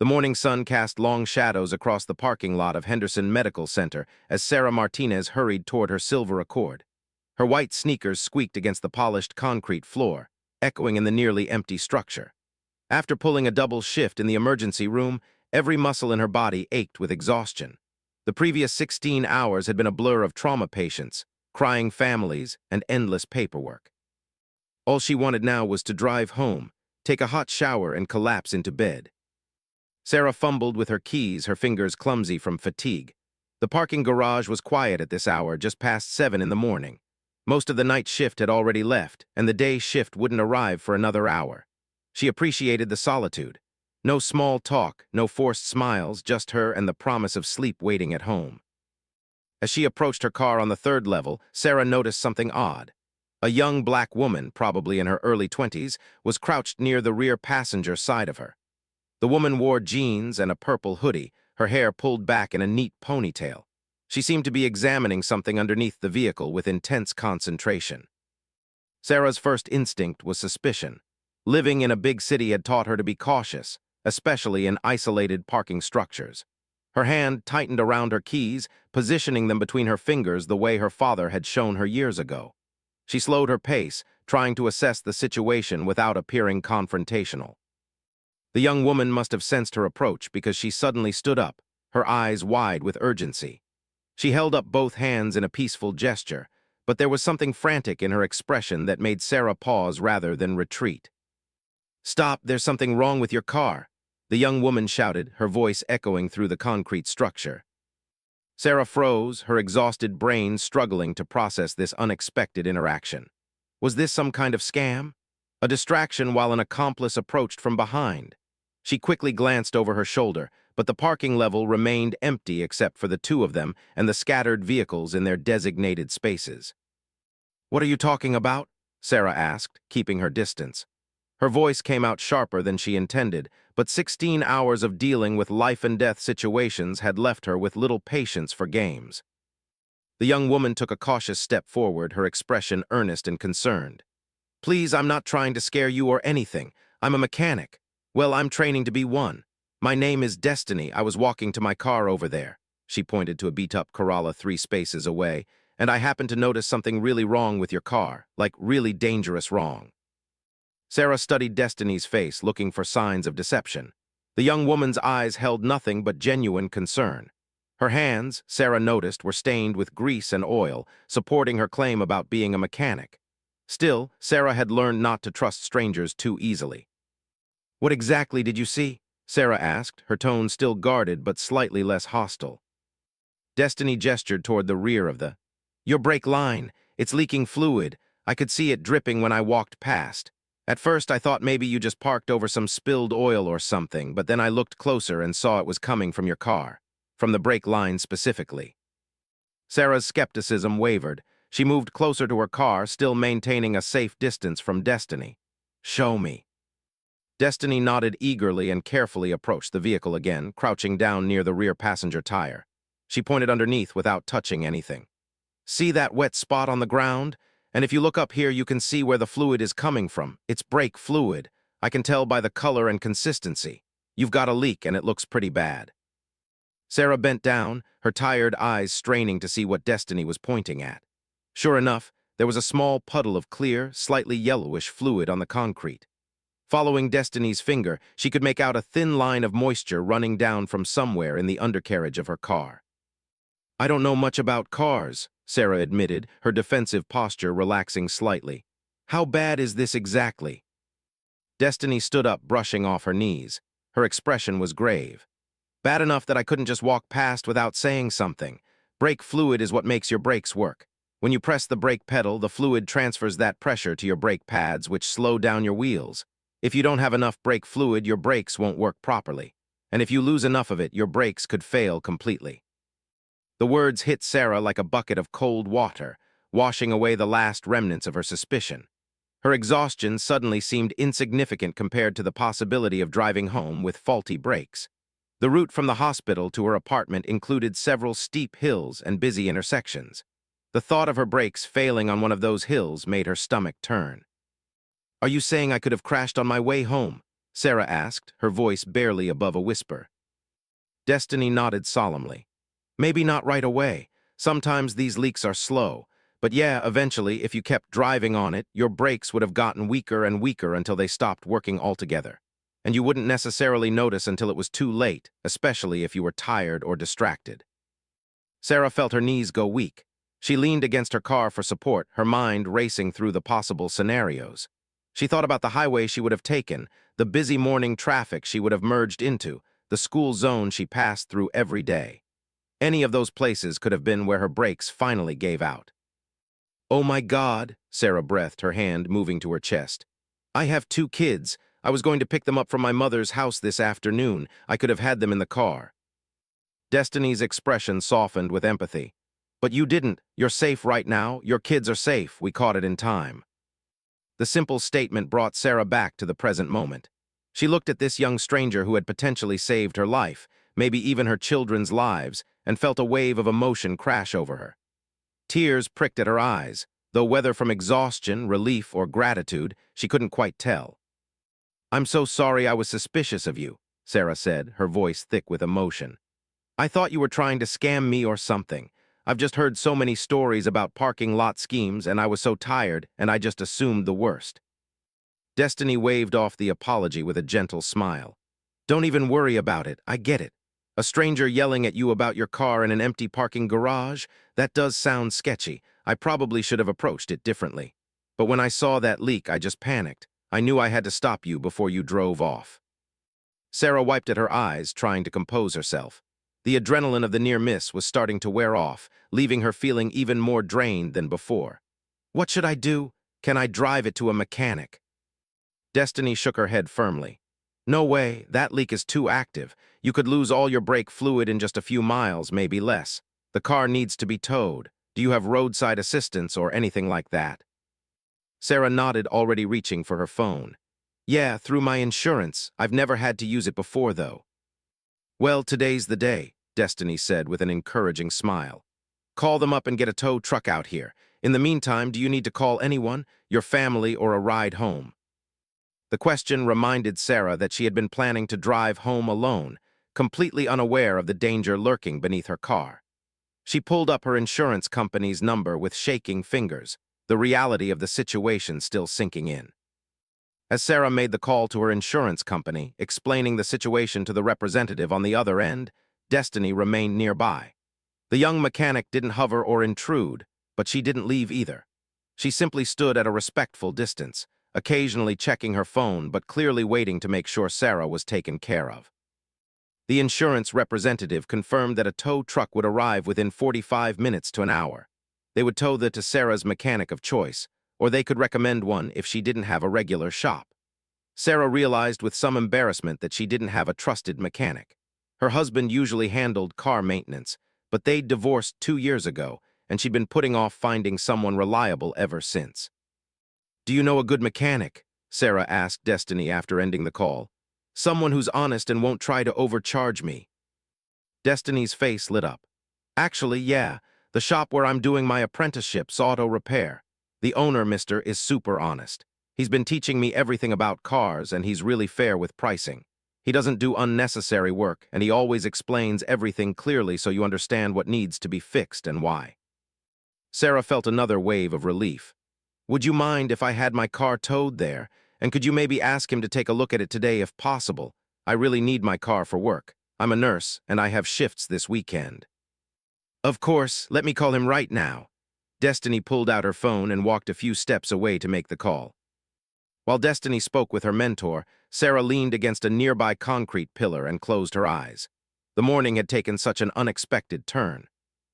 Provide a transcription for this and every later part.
The morning sun cast long shadows across the parking lot of Henderson Medical Center as Sarah Martinez hurried toward her silver Accord. Her white sneakers squeaked against the polished concrete floor, echoing in the nearly empty structure. After pulling a double shift in the emergency room, every muscle in her body ached with exhaustion. The previous 16 hours had been a blur of trauma patients, crying families, and endless paperwork. All she wanted now was to drive home, take a hot shower, and collapse into bed. Sarah fumbled with her keys, her fingers clumsy from fatigue. The parking garage was quiet at this hour, just past 7 in the morning. Most of the night shift had already left, and the day shift wouldn't arrive for another hour. She appreciated the solitude. No small talk, no forced smiles, just her and the promise of sleep waiting at home. As she approached her car on the third level, Sarah noticed something odd. A young black woman, probably in her early 20s, was crouched near the rear passenger side of her. The woman wore jeans and a purple hoodie, her hair pulled back in a neat ponytail. She seemed to be examining something underneath the vehicle with intense concentration. Sarah's first instinct was suspicion. Living in a big city had taught her to be cautious, especially in isolated parking structures. Her hand tightened around her keys, positioning them between her fingers the way her father had shown her years ago. She slowed her pace, trying to assess the situation without appearing confrontational. The young woman must have sensed her approach because she suddenly stood up, her eyes wide with urgency. She held up both hands in a peaceful gesture, but there was something frantic in her expression that made Sarah pause rather than retreat. "Stop, there's something wrong with your car," the young woman shouted, her voice echoing through the concrete structure. Sarah froze, her exhausted brain struggling to process this unexpected interaction. Was this some kind of scam? A distraction while an accomplice approached from behind? She quickly glanced over her shoulder, but the parking level remained empty except for the two of them and the scattered vehicles in their designated spaces. "What are you talking about?" Sarah asked, keeping her distance. Her voice came out sharper than she intended, but 16 hours of dealing with life-and-death situations had left her with little patience for games. The young woman took a cautious step forward, her expression earnest and concerned. "Please, I'm not trying to scare you or anything. I'm a mechanic. Well, I'm training to be one. My name is Destiny. I was walking to my car over there." She pointed to a beat-up Corolla 3 spaces away. "And I happened to notice something really wrong with your car, like really dangerous wrong." Sarah studied Destiny's face, looking for signs of deception. The young woman's eyes held nothing but genuine concern. Her hands, Sarah noticed, were stained with grease and oil, supporting her claim about being a mechanic. Still, Sarah had learned not to trust strangers too easily. "What exactly did you see?" Sarah asked, her tone still guarded but slightly less hostile. Destiny gestured toward the rear of the— "Your brake line. It's leaking fluid. I could see it dripping when I walked past. At first, I thought maybe you just parked over some spilled oil or something, but then I looked closer and saw it was coming from your car, from the brake line specifically." Sarah's skepticism wavered. She moved closer to her car, still maintaining a safe distance from Destiny. "Show me." Destiny nodded eagerly and carefully approached the vehicle again, crouching down near the rear passenger tire. She pointed underneath without touching anything. "See that wet spot on the ground? And if you look up here, you can see where the fluid is coming from. It's brake fluid. I can tell by the color and consistency. You've got a leak, and it looks pretty bad." Sarah bent down, her tired eyes straining to see what Destiny was pointing at. Sure enough, there was a small puddle of clear, slightly yellowish fluid on the concrete. Following Destiny's finger, she could make out a thin line of moisture running down from somewhere in the undercarriage of her car. "I don't know much about cars," Sarah admitted, her defensive posture relaxing slightly. "How bad is this exactly?" Destiny stood up, brushing off her knees. Her expression was grave. "Bad enough that I couldn't just walk past without saying something. Brake fluid is what makes your brakes work. When you press the brake pedal, the fluid transfers that pressure to your brake pads, which slow down your wheels. If you don't have enough brake fluid, your brakes won't work properly. And if you lose enough of it, your brakes could fail completely." The words hit Sarah like a bucket of cold water, washing away the last remnants of her suspicion. Her exhaustion suddenly seemed insignificant compared to the possibility of driving home with faulty brakes. The route from the hospital to her apartment included several steep hills and busy intersections. The thought of her brakes failing on one of those hills made her stomach turn. "Are you saying I could have crashed on my way home?" Sarah asked, her voice barely above a whisper. Destiny nodded solemnly. Maybe not right away. Sometimes these leaks are slow. But yeah, eventually, if you kept driving on it, your brakes would have gotten weaker and weaker until they stopped working altogether. And you wouldn't necessarily notice until it was too late, especially if you were tired or distracted. Sarah felt her knees go weak. She leaned against her car for support, her mind racing through the possible scenarios. She thought about the highway she would have taken, the busy morning traffic she would have merged into, the school zone she passed through every day. Any of those places could have been where her brakes finally gave out. "Oh my God," Sarah breathed, her hand moving to her chest. "I have 2 kids. I was going to pick them up from my mother's house this afternoon. I could have had them in the car." Destiny's expression softened with empathy. "But you didn't. You're safe right now. Your kids are safe. We caught it in time." The simple statement brought Sarah back to the present moment. She looked at this young stranger who had potentially saved her life, maybe even her children's lives, and felt a wave of emotion crash over her. Tears pricked at her eyes, though whether from exhaustion, relief, or gratitude, she couldn't quite tell. "I'm so sorry I was suspicious of you," Sarah said, her voice thick with emotion. "I thought you were trying to scam me or something. I've just heard so many stories about parking lot schemes, and I was so tired, and I just assumed the worst." Destiny waved off the apology with a gentle smile. "Don't even worry about it. I get it. A stranger yelling at you about your car in an empty parking garage? That does sound sketchy. I probably should have approached it differently. But when I saw that leak, I just panicked. I knew I had to stop you before you drove off." Sarah wiped at her eyes, trying to compose herself. The adrenaline of the near miss was starting to wear off, leaving her feeling even more drained than before. "What should I do? Can I drive it to a mechanic?" Destiny shook her head firmly. "No way, that leak is too active. You could lose all your brake fluid in just a few miles, maybe less. The car needs to be towed. Do you have roadside assistance or anything like that?" Sarah nodded, already reaching for her phone. "Yeah, through my insurance. I've never had to use it before, though." "Well, today's the day," Destiny said with an encouraging smile. "Call them up and get a tow truck out here. In the meantime, do you need to call anyone, your family, or a ride home?" The question reminded Sarah that she had been planning to drive home alone, completely unaware of the danger lurking beneath her car. She pulled up her insurance company's number with shaking fingers, the reality of the situation still sinking in. As Sarah made the call to her insurance company, explaining the situation to the representative on the other end, Destiny remained nearby. The young mechanic didn't hover or intrude, but she didn't leave either. She simply stood at a respectful distance, occasionally checking her phone but clearly waiting to make sure Sarah was taken care of. The insurance representative confirmed that a tow truck would arrive within 45 minutes to an hour. They would tow the to Sarah's mechanic of choice, or they could recommend one if she didn't have a regular shop. Sarah realized with some embarrassment that she didn't have a trusted mechanic. Her husband usually handled car maintenance, but they'd divorced 2 years ago, and she'd been putting off finding someone reliable ever since. "Do you know a good mechanic?" Sarah asked Destiny after ending the call. "Someone who's honest and won't try to overcharge me." Destiny's face lit up. "Actually, yeah. The shop where I'm doing my apprenticeship's auto repair. The owner, mister, is super honest. He's been teaching me everything about cars, and he's really fair with pricing. He doesn't do unnecessary work, and he always explains everything clearly so you understand what needs to be fixed and why." Sarah felt another wave of relief. "Would you mind if I had my car towed there? And could you maybe ask him to take a look at it today if possible? I really need my car for work. I'm a nurse, and I have shifts this weekend." "Of course, let me call him right now." Destiny pulled out her phone and walked a few steps away to make the call. While Destiny spoke with her mentor, Sarah leaned against a nearby concrete pillar and closed her eyes. The morning had taken such an unexpected turn.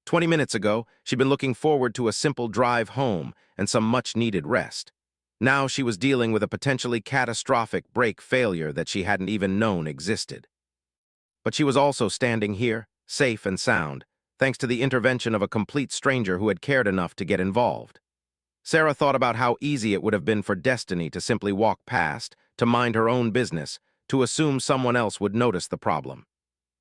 20 minutes ago, she'd been looking forward to a simple drive home and some much-needed rest. Now she was dealing with a potentially catastrophic brake failure that she hadn't even known existed. But she was also standing here, safe and sound, thanks to the intervention of a complete stranger who had cared enough to get involved. Sarah thought about how easy it would have been for Destiny to simply walk past, to mind her own business, to assume someone else would notice the problem.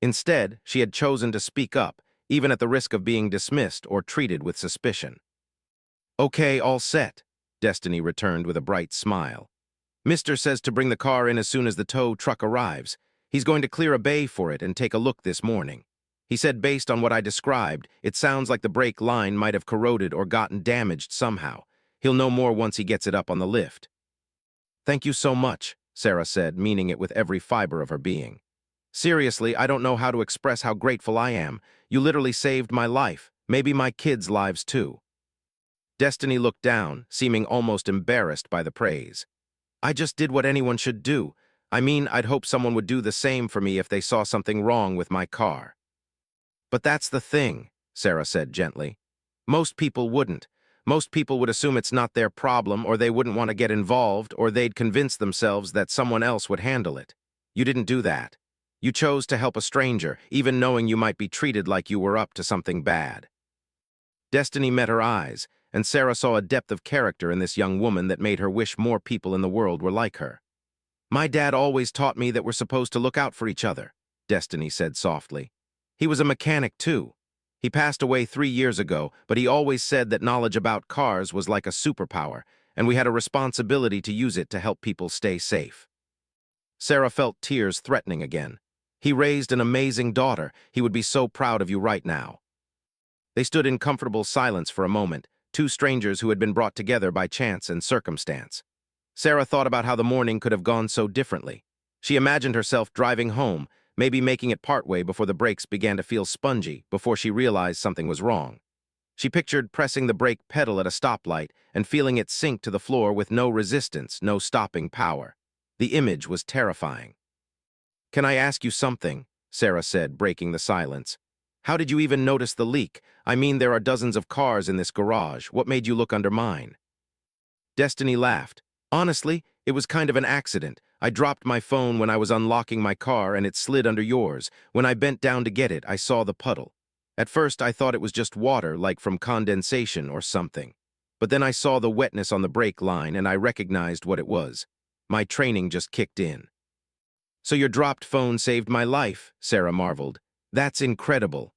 Instead, she had chosen to speak up, even at the risk of being dismissed or treated with suspicion. "Okay, all set," Destiny returned with a bright smile. Mister says to bring the car in as soon as the tow truck arrives. He's going to clear a bay for it and take a look this morning. He said based on what I described, it sounds like the brake line might have corroded or gotten damaged somehow. He'll know more once he gets it up on the lift. Thank you so much, Sarah said, meaning it with every fiber of her being. Seriously, I don't know how to express how grateful I am. You literally saved my life, maybe my kids' lives too. Destiny looked down, seeming almost embarrassed by the praise. I just did what anyone should do. I mean, I'd hope someone would do the same for me if they saw something wrong with my car. But that's the thing, Sarah said gently. Most people wouldn't. Most people would assume it's not their problem, or they wouldn't want to get involved, or they'd convince themselves that someone else would handle it. You didn't do that. You chose to help a stranger, even knowing you might be treated like you were up to something bad. Destiny met her eyes, and Sarah saw a depth of character in this young woman that made her wish more people in the world were like her. My dad always taught me that we're supposed to look out for each other, Destiny said softly. He was a mechanic too. He passed away 3 years ago, but he always said that knowledge about cars was like a superpower, and we had a responsibility to use it to help people stay safe. Sarah felt tears threatening again. He raised an amazing daughter. He would be so proud of you right now. They stood in comfortable silence for a moment, two strangers who had been brought together by chance and circumstance. Sarah thought about how the morning could have gone so differently. She imagined herself driving home, maybe making it partway before the brakes began to feel spongy, before she realized something was wrong. She pictured pressing the brake pedal at a stoplight and feeling it sink to the floor with no resistance, no stopping power. The image was terrifying. Can I ask you something? Sarah said, breaking the silence. How did you even notice the leak? I mean, there are dozens of cars in this garage. What made you look under mine? Destiny laughed. Honestly, it was kind of an accident. I dropped my phone when I was unlocking my car and it slid under yours. When I bent down to get it, I saw the puddle. At first, I thought it was just water, like from condensation or something. But then I saw the wetness on the brake line and I recognized what it was. My training just kicked in. So your dropped phone saved my life, Sarah marveled. That's incredible.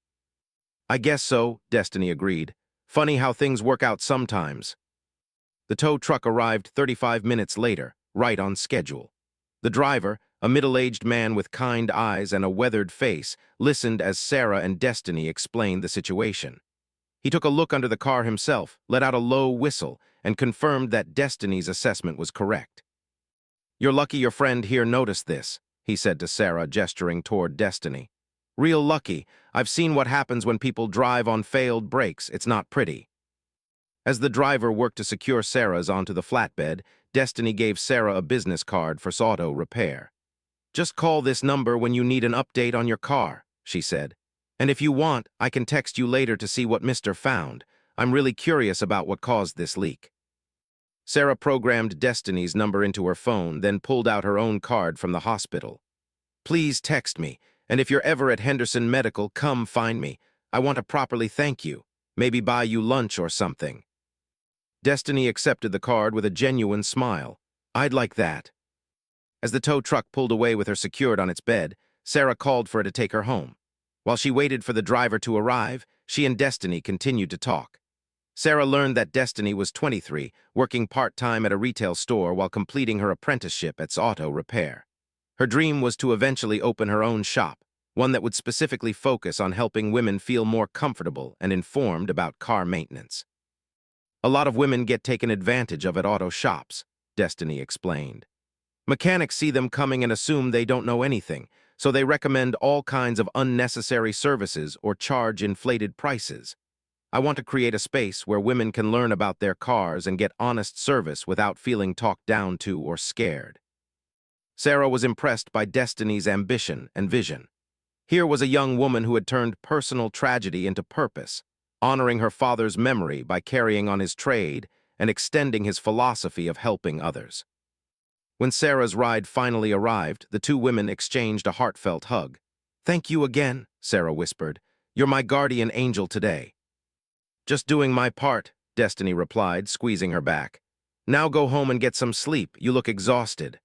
I guess so, Destiny agreed. Funny how things work out sometimes. The tow truck arrived 35 minutes later, right on schedule. The driver, a middle-aged man with kind eyes and a weathered face, listened as Sarah and Destiny explained the situation. He took a look under the car himself, let out a low whistle, and confirmed that Destiny's assessment was correct. You're lucky your friend here noticed this, he said to Sarah, gesturing toward Destiny. Real lucky. I've seen what happens when people drive on failed brakes. It's not pretty. As the driver worked to secure Sarah's onto the flatbed, Destiny gave Sarah a business card for auto repair. Just call this number when you need an update on your car, she said. And if you want, I can text you later to see what Mr. found. I'm really curious about what caused this leak. Sarah programmed Destiny's number into her phone, then pulled out her own card from the hospital. Please text me, and if you're ever at Henderson Medical, come find me. I want to properly thank you. Maybe buy you lunch or something. Destiny accepted the card with a genuine smile. I'd like that. As the tow truck pulled away with her secured on its bed, Sarah called for her to take her home. While she waited for the driver to arrive, she and Destiny continued to talk. Sarah learned that Destiny was 23, working part-time at a retail store while completing her apprenticeship at auto repair. Her dream was to eventually open her own shop, one that would specifically focus on helping women feel more comfortable and informed about car maintenance. A lot of women get taken advantage of at auto shops, Destiny explained. Mechanics see them coming and assume they don't know anything, so they recommend all kinds of unnecessary services or charge inflated prices. I want to create a space where women can learn about their cars and get honest service without feeling talked down to or scared. Sarah was impressed by Destiny's ambition and vision. Here was a young woman who had turned personal tragedy into purpose, honoring her father's memory by carrying on his trade and extending his philosophy of helping others. When Sarah's ride finally arrived, the two women exchanged a heartfelt hug. Thank you again, Sarah whispered. You're my guardian angel today. Just doing my part, Destiny replied, squeezing her back. Now go home and get some sleep. You look exhausted.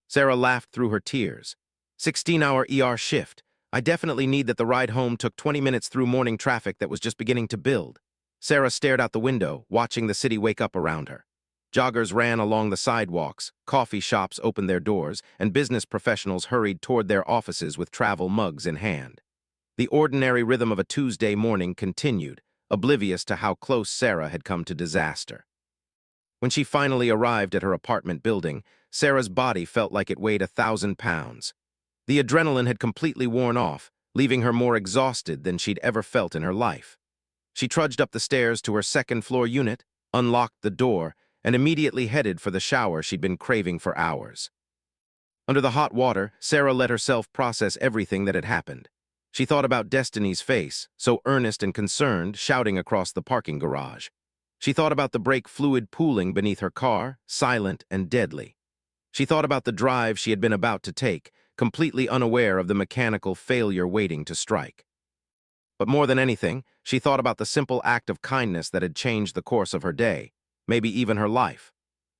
Sarah laughed through her tears. 16-hour ER shift. I definitely need that. The ride home took 20 minutes through morning traffic that was just beginning to build. Sarah stared out the window, watching the city wake up around her. Joggers ran along the sidewalks, coffee shops opened their doors, and business professionals hurried toward their offices with travel mugs in hand. The ordinary rhythm of a Tuesday morning continued, oblivious to how close Sarah had come to disaster. When she finally arrived at her apartment building, Sarah's body felt like it weighed 1,000 pounds. The adrenaline had completely worn off, leaving her more exhausted than she'd ever felt in her life. She trudged up the stairs to her second-floor unit, unlocked the door, and immediately headed for the shower she'd been craving for hours. Under the hot water, Sarah let herself process everything that had happened. She thought about Destiny's face, so earnest and concerned, shouting across the parking garage. She thought about the brake fluid pooling beneath her car, silent and deadly. She thought about the drive she had been about to take, completely unaware of the mechanical failure waiting to strike. But more than anything, she thought about the simple act of kindness that had changed the course of her day, maybe even her life.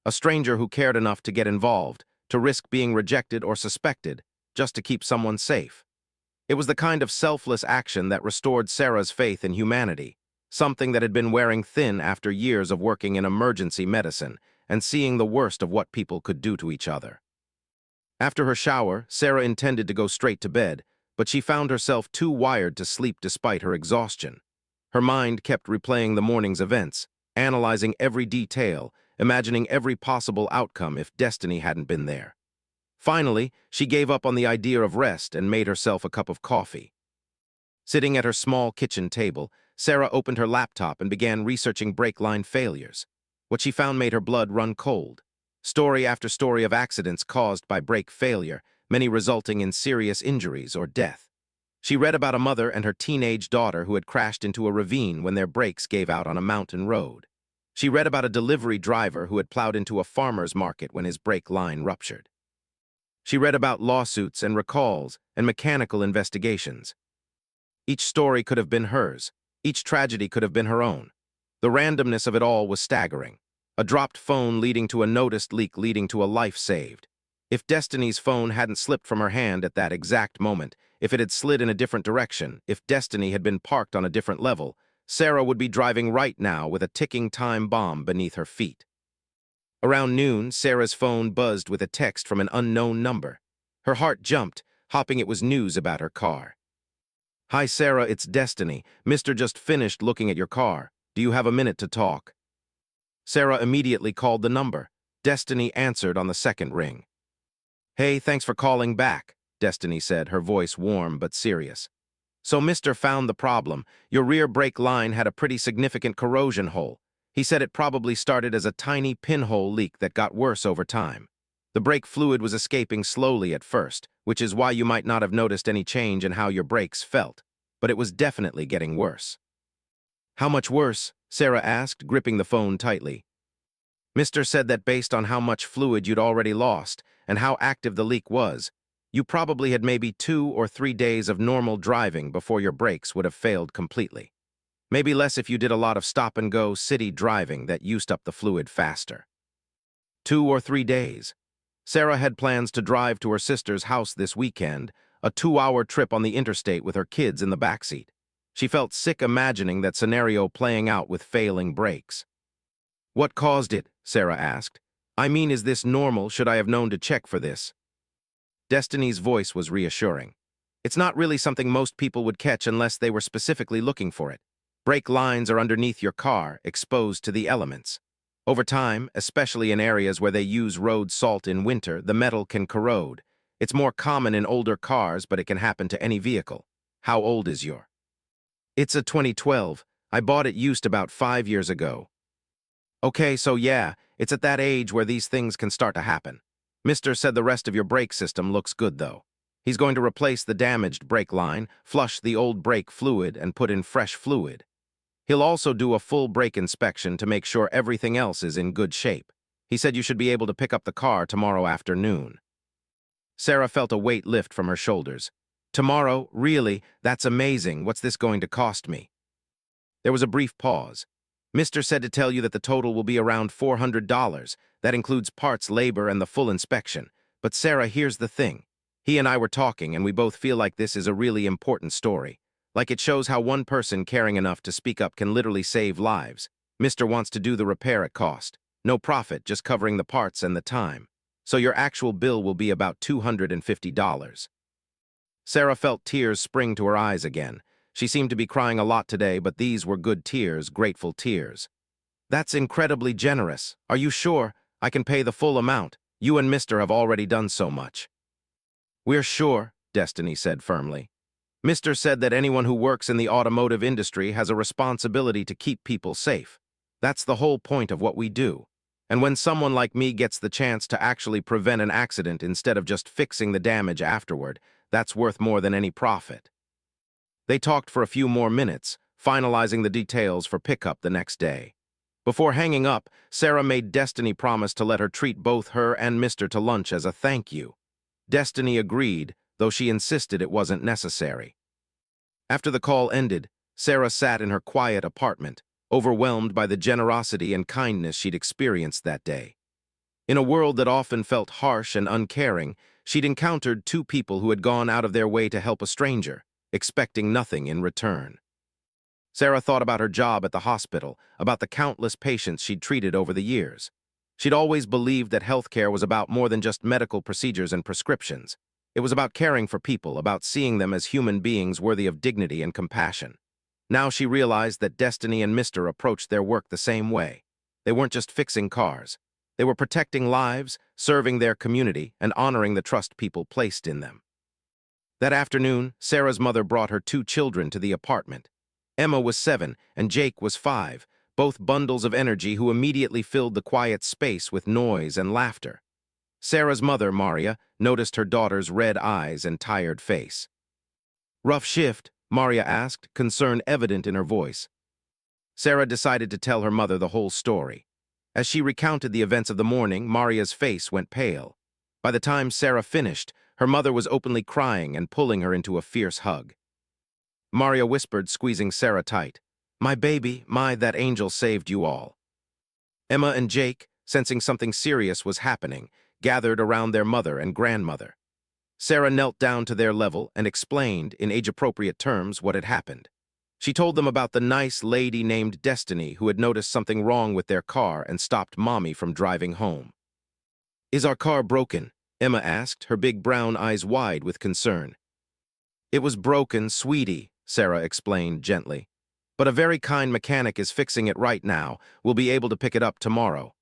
A stranger who cared enough to get involved, to risk being rejected or suspected, just to keep someone safe. It was the kind of selfless action that restored Sarah's faith in humanity, something that had been wearing thin after years of working in emergency medicine and seeing the worst of what people could do to each other. After her shower, Sarah intended to go straight to bed, but she found herself too wired to sleep despite her exhaustion. Her mind kept replaying the morning's events, analyzing every detail, imagining every possible outcome if Destiny hadn't been there. Finally, she gave up on the idea of rest and made herself a cup of coffee. Sitting at her small kitchen table, Sarah opened her laptop and began researching brake line failures. What she found made her blood run cold. Story after story of accidents caused by brake failure, many resulting in serious injuries or death. She read about a mother and her teenage daughter who had crashed into a ravine when their brakes gave out on a mountain road. She read about a delivery driver who had plowed into a farmer's market when his brake line ruptured. She read about lawsuits and recalls and mechanical investigations. Each story could have been hers. Each tragedy could have been her own. The randomness of it all was staggering. A dropped phone leading to a noticed leak leading to a life saved. If Destiny's phone hadn't slipped from her hand at that exact moment, if it had slid in a different direction, if Destiny had been parked on a different level, Sarah would be driving right now with a ticking time bomb beneath her feet. Around noon, Sarah's phone buzzed with a text from an unknown number. Her heart jumped, hoping it was news about her car. "Hi Sarah, it's Destiny. Mister just finished looking at your car. Do you have a minute to talk?" Sarah immediately called the number. Destiny answered on the second ring. "Hey, thanks for calling back," Destiny said, her voice warm but serious. "So Mister found the problem. Your rear brake line had a pretty significant corrosion hole. He said it probably started as a tiny pinhole leak that got worse over time. The brake fluid was escaping slowly at first, which is why you might not have noticed any change in how your brakes felt, but it was definitely getting worse." "How much worse?" Sarah asked, gripping the phone tightly. "Mister said that based on how much fluid you'd already lost and how active the leak was, you probably had maybe 2 or 3 days of normal driving before your brakes would have failed completely. Maybe less if you did a lot of stop-and-go city driving that used up the fluid faster." 2 or 3 days. Sarah had plans to drive to her sister's house this weekend, a 2-hour trip on the interstate with her kids in the backseat. She felt sick imagining that scenario playing out with failing brakes. "What caused it?" Sarah asked. "I mean, is this normal? Should I have known to check for this?" Destiny's voice was reassuring. "It's not really something most people would catch unless they were specifically looking for it. Brake lines are underneath your car, exposed to the elements. Over time, especially in areas where they use road salt in winter, the metal can corrode. It's more common in older cars, but it can happen to any vehicle. How old is your?" "It's a 2012. I bought it used about 5 years ago." "Okay, so yeah, it's at that age where these things can start to happen. Mister said the rest of your brake system looks good, though. He's going to replace the damaged brake line, flush the old brake fluid, and put in fresh fluid. He'll also do a full brake inspection to make sure everything else is in good shape. He said you should be able to pick up the car tomorrow afternoon." Sarah felt a weight lift from her shoulders. "Tomorrow? Really? That's amazing. What's this going to cost me?" There was a brief pause. "Mister said to tell you that the total will be around $400. That includes parts, labor, and the full inspection. But Sarah, here's the thing. He and I were talking, and we both feel like this is a really important story. Like it shows how one person caring enough to speak up can literally save lives. Mister wants to do the repair at cost. No profit, just covering the parts and the time. So your actual bill will be about $250. Sarah felt tears spring to her eyes again. She seemed to be crying a lot today, but these were good tears, grateful tears. That's incredibly generous. Are you sure? I can pay the full amount. You and Mr. have already done so much. We're sure, Destiny said firmly. Mr. said that anyone who works in the automotive industry has a responsibility to keep people safe. That's the whole point of what we do. And when someone like me gets the chance to actually prevent an accident instead of just fixing the damage afterward, that's worth more than any profit. They talked for a few more minutes, finalizing the details for pickup the next day. Before hanging up, Sarah made Destiny promise to let her treat both her and Mr. to lunch as a thank you. Destiny agreed, though she insisted it wasn't necessary. After the call ended, Sarah sat in her quiet apartment, overwhelmed by the generosity and kindness she'd experienced that day. In a world that often felt harsh and uncaring, she'd encountered two people who had gone out of their way to help a stranger, expecting nothing in return. Sarah thought about her job at the hospital, about the countless patients she'd treated over the years. She'd always believed that healthcare was about more than just medical procedures and prescriptions. It was about caring for people, about seeing them as human beings worthy of dignity and compassion. Now she realized that Destiny and Mr. approached their work the same way. They weren't just fixing cars. They were protecting lives, serving their community, and honoring the trust people placed in them. That afternoon, Sarah's mother brought her two children to the apartment. Emma was 7 and Jake was 5, both bundles of energy who immediately filled the quiet space with noise and laughter. Sarah's mother, Maria, noticed her daughter's red eyes and tired face. "Rough shift?" Maria asked, concern evident in her voice. Sarah decided to tell her mother the whole story. As she recounted the events of the morning, Maria's face went pale. By the time Sarah finished, her mother was openly crying and pulling her into a fierce hug. Maria whispered, squeezing Sarah tight, "My baby, that angel saved you all." Emma and Jake, sensing something serious was happening, gathered around their mother and grandmother. Sarah knelt down to their level and explained, in age-appropriate terms, what had happened. She told them about the nice lady named Destiny who had noticed something wrong with their car and stopped Mommy from driving home. "Is our car broken?" Emma asked, her big brown eyes wide with concern. "It was broken, sweetie," Sarah explained gently. "But a very kind mechanic is fixing it right now. We'll be able to pick it up tomorrow."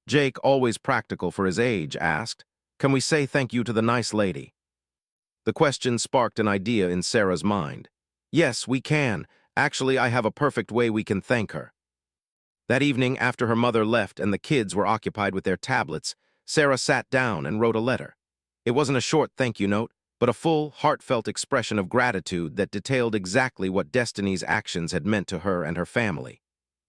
Jake, always practical for his age, asked, "Can we say thank you to the nice lady?" The question sparked an idea in Sarah's mind. "Yes, we can. Actually, I have a perfect way we can thank her." That evening, after her mother left and the kids were occupied with their tablets, Sarah sat down and wrote a letter. It wasn't a short thank you note, but a full, heartfelt expression of gratitude that detailed exactly what Destiny's actions had meant to her and her family.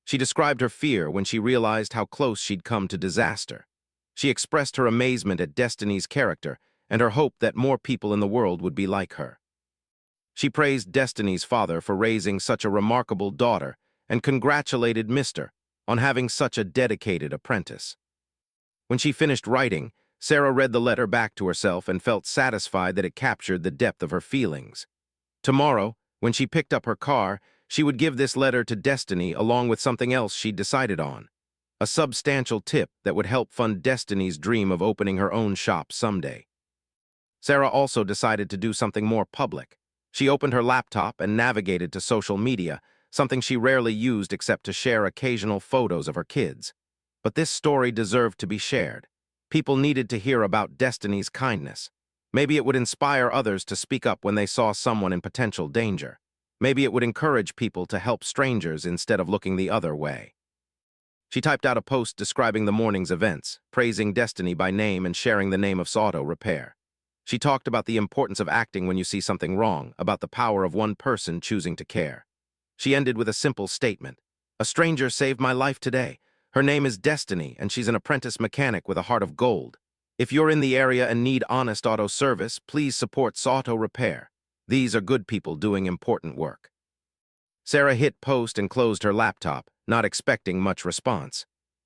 She described her fear when she realized how close she'd come to disaster. She expressed her amazement at Destiny's character and her hope that more people in the world would be like her. She praised Destiny's father for raising such a remarkable daughter and congratulated Mr. on having such a dedicated apprentice. When she finished writing, Sarah read the letter back to herself and felt satisfied that it captured the depth of her feelings. Tomorrow, when she picked up her car, she would give this letter to Destiny along with something else she'd decided on. A substantial tip that would help fund Destiny's dream of opening her own shop someday. Sarah also decided to do something more public. She opened her laptop and navigated to social media, something she rarely used except to share occasional photos of her kids. But this story deserved to be shared. People needed to hear about Destiny's kindness. Maybe it would inspire others to speak up when they saw someone in potential danger. Maybe it would encourage people to help strangers instead of looking the other way. She typed out a post describing the morning's events, praising Destiny by name and sharing the name of auto repair. She talked about the importance of acting when you see something wrong, about the power of one person choosing to care. She ended with a simple statement. "A stranger saved my life today. Her name is Destiny, and she's an apprentice mechanic with a heart of gold. If you're in the area and need honest auto service, please support Auto Repair. These are good people doing important work." Sarah hit post and closed her laptop, not expecting much response.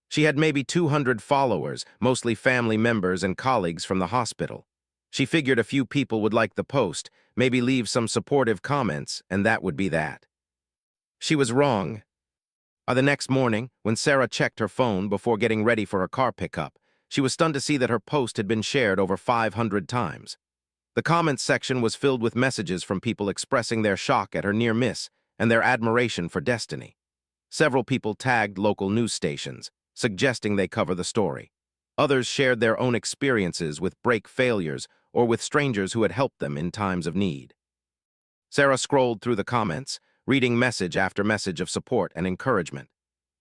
She had maybe 200 followers, mostly family members and colleagues from the hospital. She figured a few people would like the post, maybe leave some supportive comments, and that would be that. She was wrong. The next morning, when Sarah checked her phone before getting ready for her car pickup, she was stunned to see that her post had been shared over 500 times. The comments section was filled with messages from people expressing their shock at her near miss and their admiration for Destiny. Several people tagged local news stations, suggesting they cover the story. Others shared their own experiences with brake failures or with strangers who had helped them in times of need. Sarah scrolled through the comments, reading message after message of support and encouragement.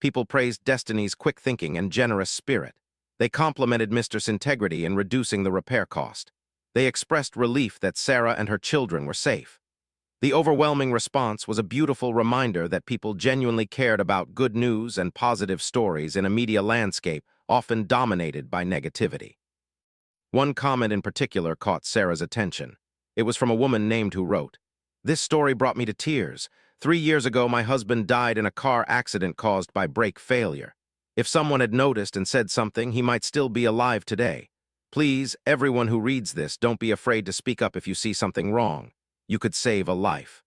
People praised Destiny's quick thinking and generous spirit. They complimented Mistress' integrity in reducing the repair cost. They expressed relief that Sarah and her children were safe. The overwhelming response was a beautiful reminder that people genuinely cared about good news and positive stories in a media landscape often dominated by negativity. One comment in particular caught Sarah's attention. It was from a woman named who wrote, "This story brought me to tears. 3 years ago, my husband died in a car accident caused by brake failure. If someone had noticed and said something, he might still be alive today. Please, everyone who reads this, don't be afraid to speak up if you see something wrong. You could save a life."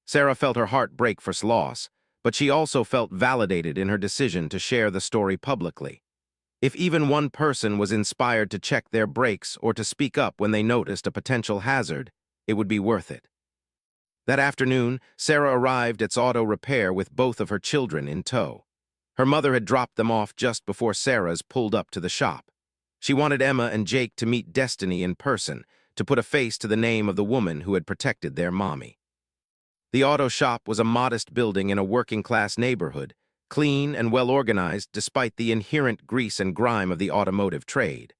Sarah felt her heart break for loss, but she also felt validated in her decision to share the story publicly. If even one person was inspired to check their brakes or to speak up when they noticed a potential hazard, it would be worth it. That afternoon, Sarah arrived at auto repair with both of her children in tow. Her mother had dropped them off just before Sarah's pulled up to the shop. She wanted Emma and Jake to meet Destiny in person, to put a face to the name of the woman who had protected their mommy. The auto shop was a modest building in a working-class neighborhood, clean and well-organized despite the inherent grease and grime of the automotive trade.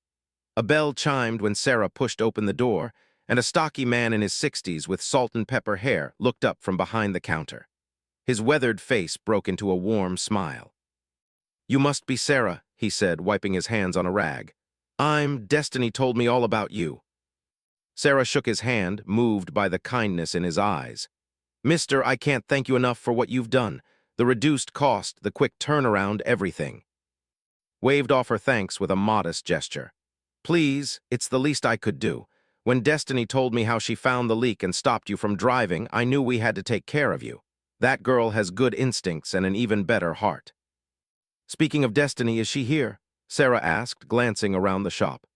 A bell chimed when Sarah pushed open the door, and a stocky man in his 60s with salt and pepper hair looked up from behind the counter. His weathered face broke into a warm smile. "You must be Sarah," he said, wiping his hands on a rag. Destiny told me all about you." Sarah shook his hand, moved by the kindness in his eyes. "Mister, I can't thank you enough for what you've done. The reduced cost, the quick turnaround, everything." Waved off her thanks with a modest gesture. "Please, it's the least I could do. When Destiny told me how she found the leak and stopped you from driving, I knew we had to take care of you. That girl has good instincts and an even better heart." "Speaking of Destiny, is she here?" Sarah asked, glancing around the shop.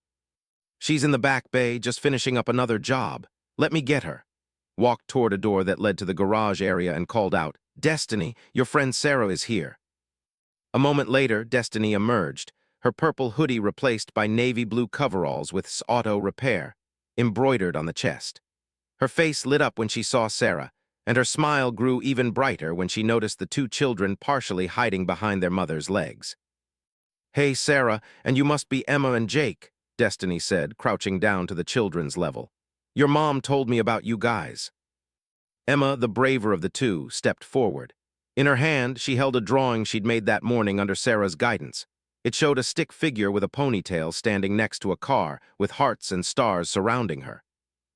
"She's in the back bay, just finishing up another job. Let me get her." Walked toward a door that led to the garage area and called out, "Destiny, your friend Sarah is here." A moment later, Destiny emerged, her purple hoodie replaced by navy blue coveralls with auto repair, embroidered on the chest. Her face lit up when she saw Sarah, and her smile grew even brighter when she noticed the two children partially hiding behind their mother's legs. "Hey, Sarah, and you must be Emma and Jake," Destiny said, crouching down to the children's level. "Your mom told me about you guys." Emma, the braver of the two, stepped forward. In her hand, she held a drawing she'd made that morning under Sarah's guidance. It showed a stick figure with a ponytail standing next to a car with hearts and stars surrounding her.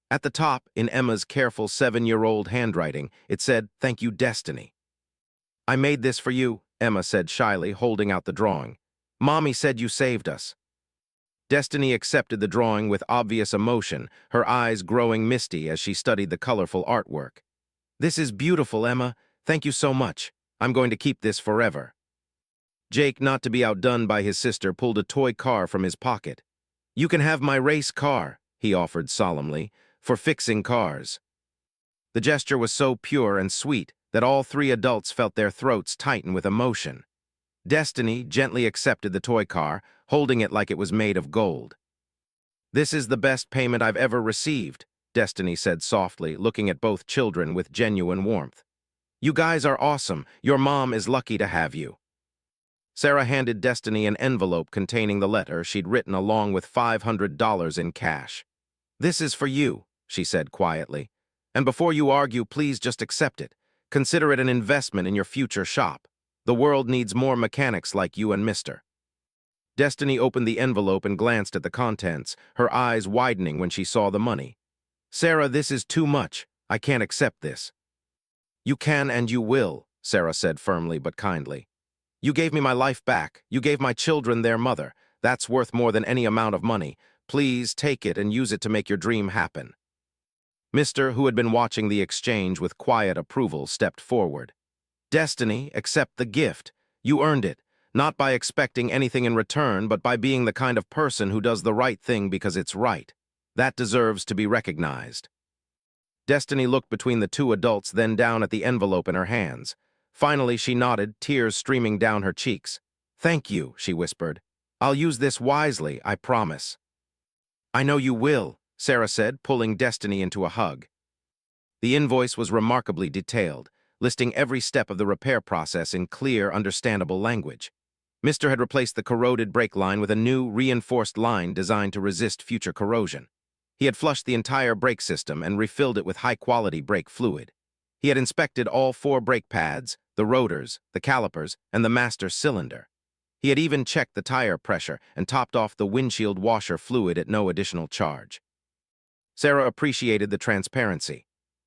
At the top, in Emma's careful 7-year-old handwriting, it said, "Thank you, Destiny." "I made this for you," Emma said shyly, holding out the drawing. "Mommy said you saved us." Destiny accepted the drawing with obvious emotion, her eyes growing misty as she studied the colorful artwork. "This is beautiful, Emma. Thank you so much. I'm going to keep this forever." Jake, not to be outdone by his sister, pulled a toy car from his pocket. "You can have my race car," he offered solemnly, "for fixing cars." The gesture was so pure and sweet that all three adults felt their throats tighten with emotion. Destiny gently accepted the toy car, holding it like it was made of gold. "This is the best payment I've ever received," Destiny said softly, looking at both children with genuine warmth. "You guys are awesome. Your mom is lucky to have you." Sarah handed Destiny an envelope containing the letter she'd written along with $500 in cash. "This is for you," she said quietly. "And before you argue, please just accept it. Consider it an investment in your future shop. The world needs more mechanics like you and Mister." Destiny opened the envelope and glanced at the contents, her eyes widening when she saw the money. "Sarah, this is too much. I can't accept this." "You can and you will," Sarah said firmly but kindly. "You gave me my life back. You gave my children their mother. That's worth more than any amount of money. Please take it and use it to make your dream happen." Mister, who had been watching the exchange with quiet approval, stepped forward. Destiny, accept the gift. You earned it, not by expecting anything in return, but by being the kind of person who does the right thing because it's right. That deserves to be recognized. Destiny looked between the two adults, then down at the envelope in her hands. Finally, she nodded, tears streaming down her cheeks. "Thank you," she whispered. "I'll use this wisely, I promise." "I know you will," Sarah said, pulling Destiny into a hug. The invoice was remarkably detailed, listing every step of the repair process in clear, understandable language. Mr. had replaced the corroded brake line with a new, reinforced line designed to resist future corrosion. He had flushed the entire brake system and refilled it with high-quality brake fluid. He had inspected all 4 brake pads, the rotors, the calipers, and the master cylinder. He had even checked the tire pressure and topped off the windshield washer fluid at no additional charge. Sarah appreciated the transparency.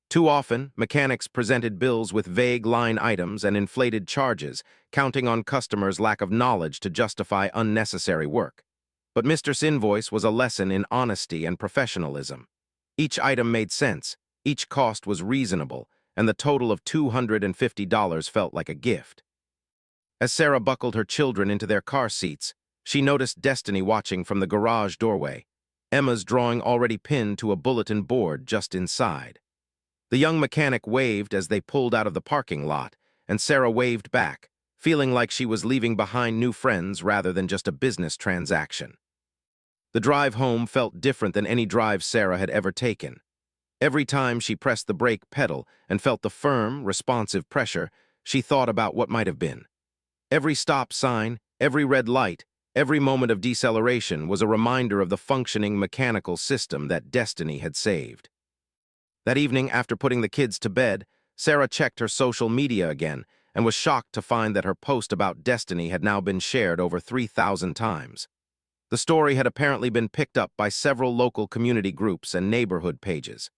Too often, mechanics presented bills with vague line items and inflated charges, counting on customers' lack of knowledge to justify unnecessary work. But Mr. invoice was a lesson in honesty and professionalism. Each item made sense, each cost was reasonable, and the total of $250 felt like a gift. As Sarah buckled her children into their car seats, she noticed Destiny watching from the garage doorway, Emma's drawing already pinned to a bulletin board just inside. The young mechanic waved as they pulled out of the parking lot, and Sarah waved back, feeling like she was leaving behind new friends rather than just a business transaction. The drive home felt different than any drive Sarah had ever taken. Every time she pressed the brake pedal and felt the firm, responsive pressure, she thought about what might have been. Every stop sign, every red light, every moment of deceleration was a reminder of the functioning mechanical system that Destiny had saved. That evening, after putting the kids to bed, Sarah checked her social media again and was shocked to find that her post about Destiny had now been shared over 3,000 times. The story had apparently been picked up by several local community groups and neighborhood pages.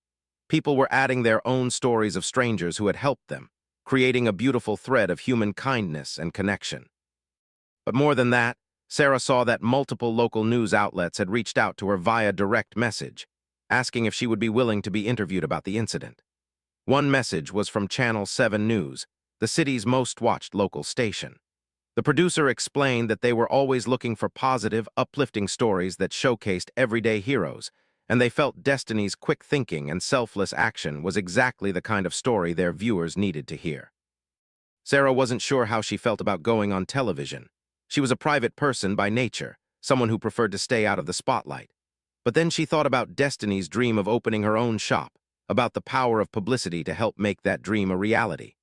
People were adding their own stories of strangers who had helped them, creating a beautiful thread of human kindness and connection. But more than that, Sarah saw that multiple local news outlets had reached out to her via direct message, asking if she would be willing to be interviewed about the incident. One message was from Channel 7 News, the city's most watched local station. The producer explained that they were always looking for positive, uplifting stories that showcased everyday heroes, and they felt Destiny's quick thinking and selfless action was exactly the kind of story their viewers needed to hear. Sarah wasn't sure how she felt about going on television. She was a private person by nature, someone who preferred to stay out of the spotlight. But then she thought about Destiny's dream of opening her own shop, about the power of publicity to help make that dream a reality.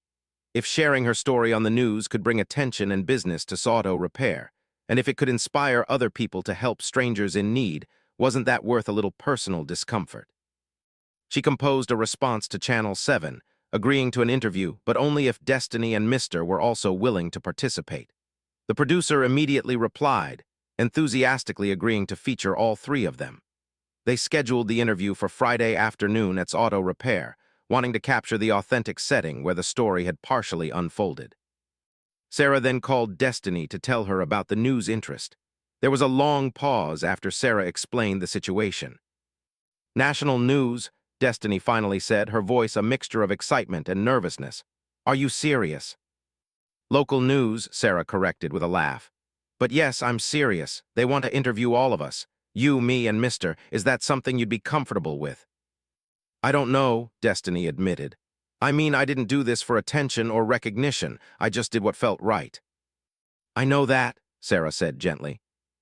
If sharing her story on the news could bring attention and business to auto repair, and if it could inspire other people to help strangers in need, wasn't that worth a little personal discomfort? She composed a response to Channel 7, agreeing to an interview, but only if Destiny and Mr. were also willing to participate. The producer immediately replied, enthusiastically agreeing to feature all 3 of them. They scheduled the interview for Friday afternoon at Auto Repair, wanting to capture the authentic setting where the story had partially unfolded. Sarah then called Destiny to tell her about the news interest. There was a long pause after Sarah explained the situation. "National news," Destiny finally said, her voice a mixture of excitement and nervousness. "Are you serious?" "Local news," Sarah corrected with a laugh. "But yes, I'm serious. They want to interview all of us. You, me, and Mr. Is that something you'd be comfortable with?" "I don't know," Destiny admitted. "I mean, I didn't do this for attention or recognition. I just did what felt right." "I know that," Sarah said gently.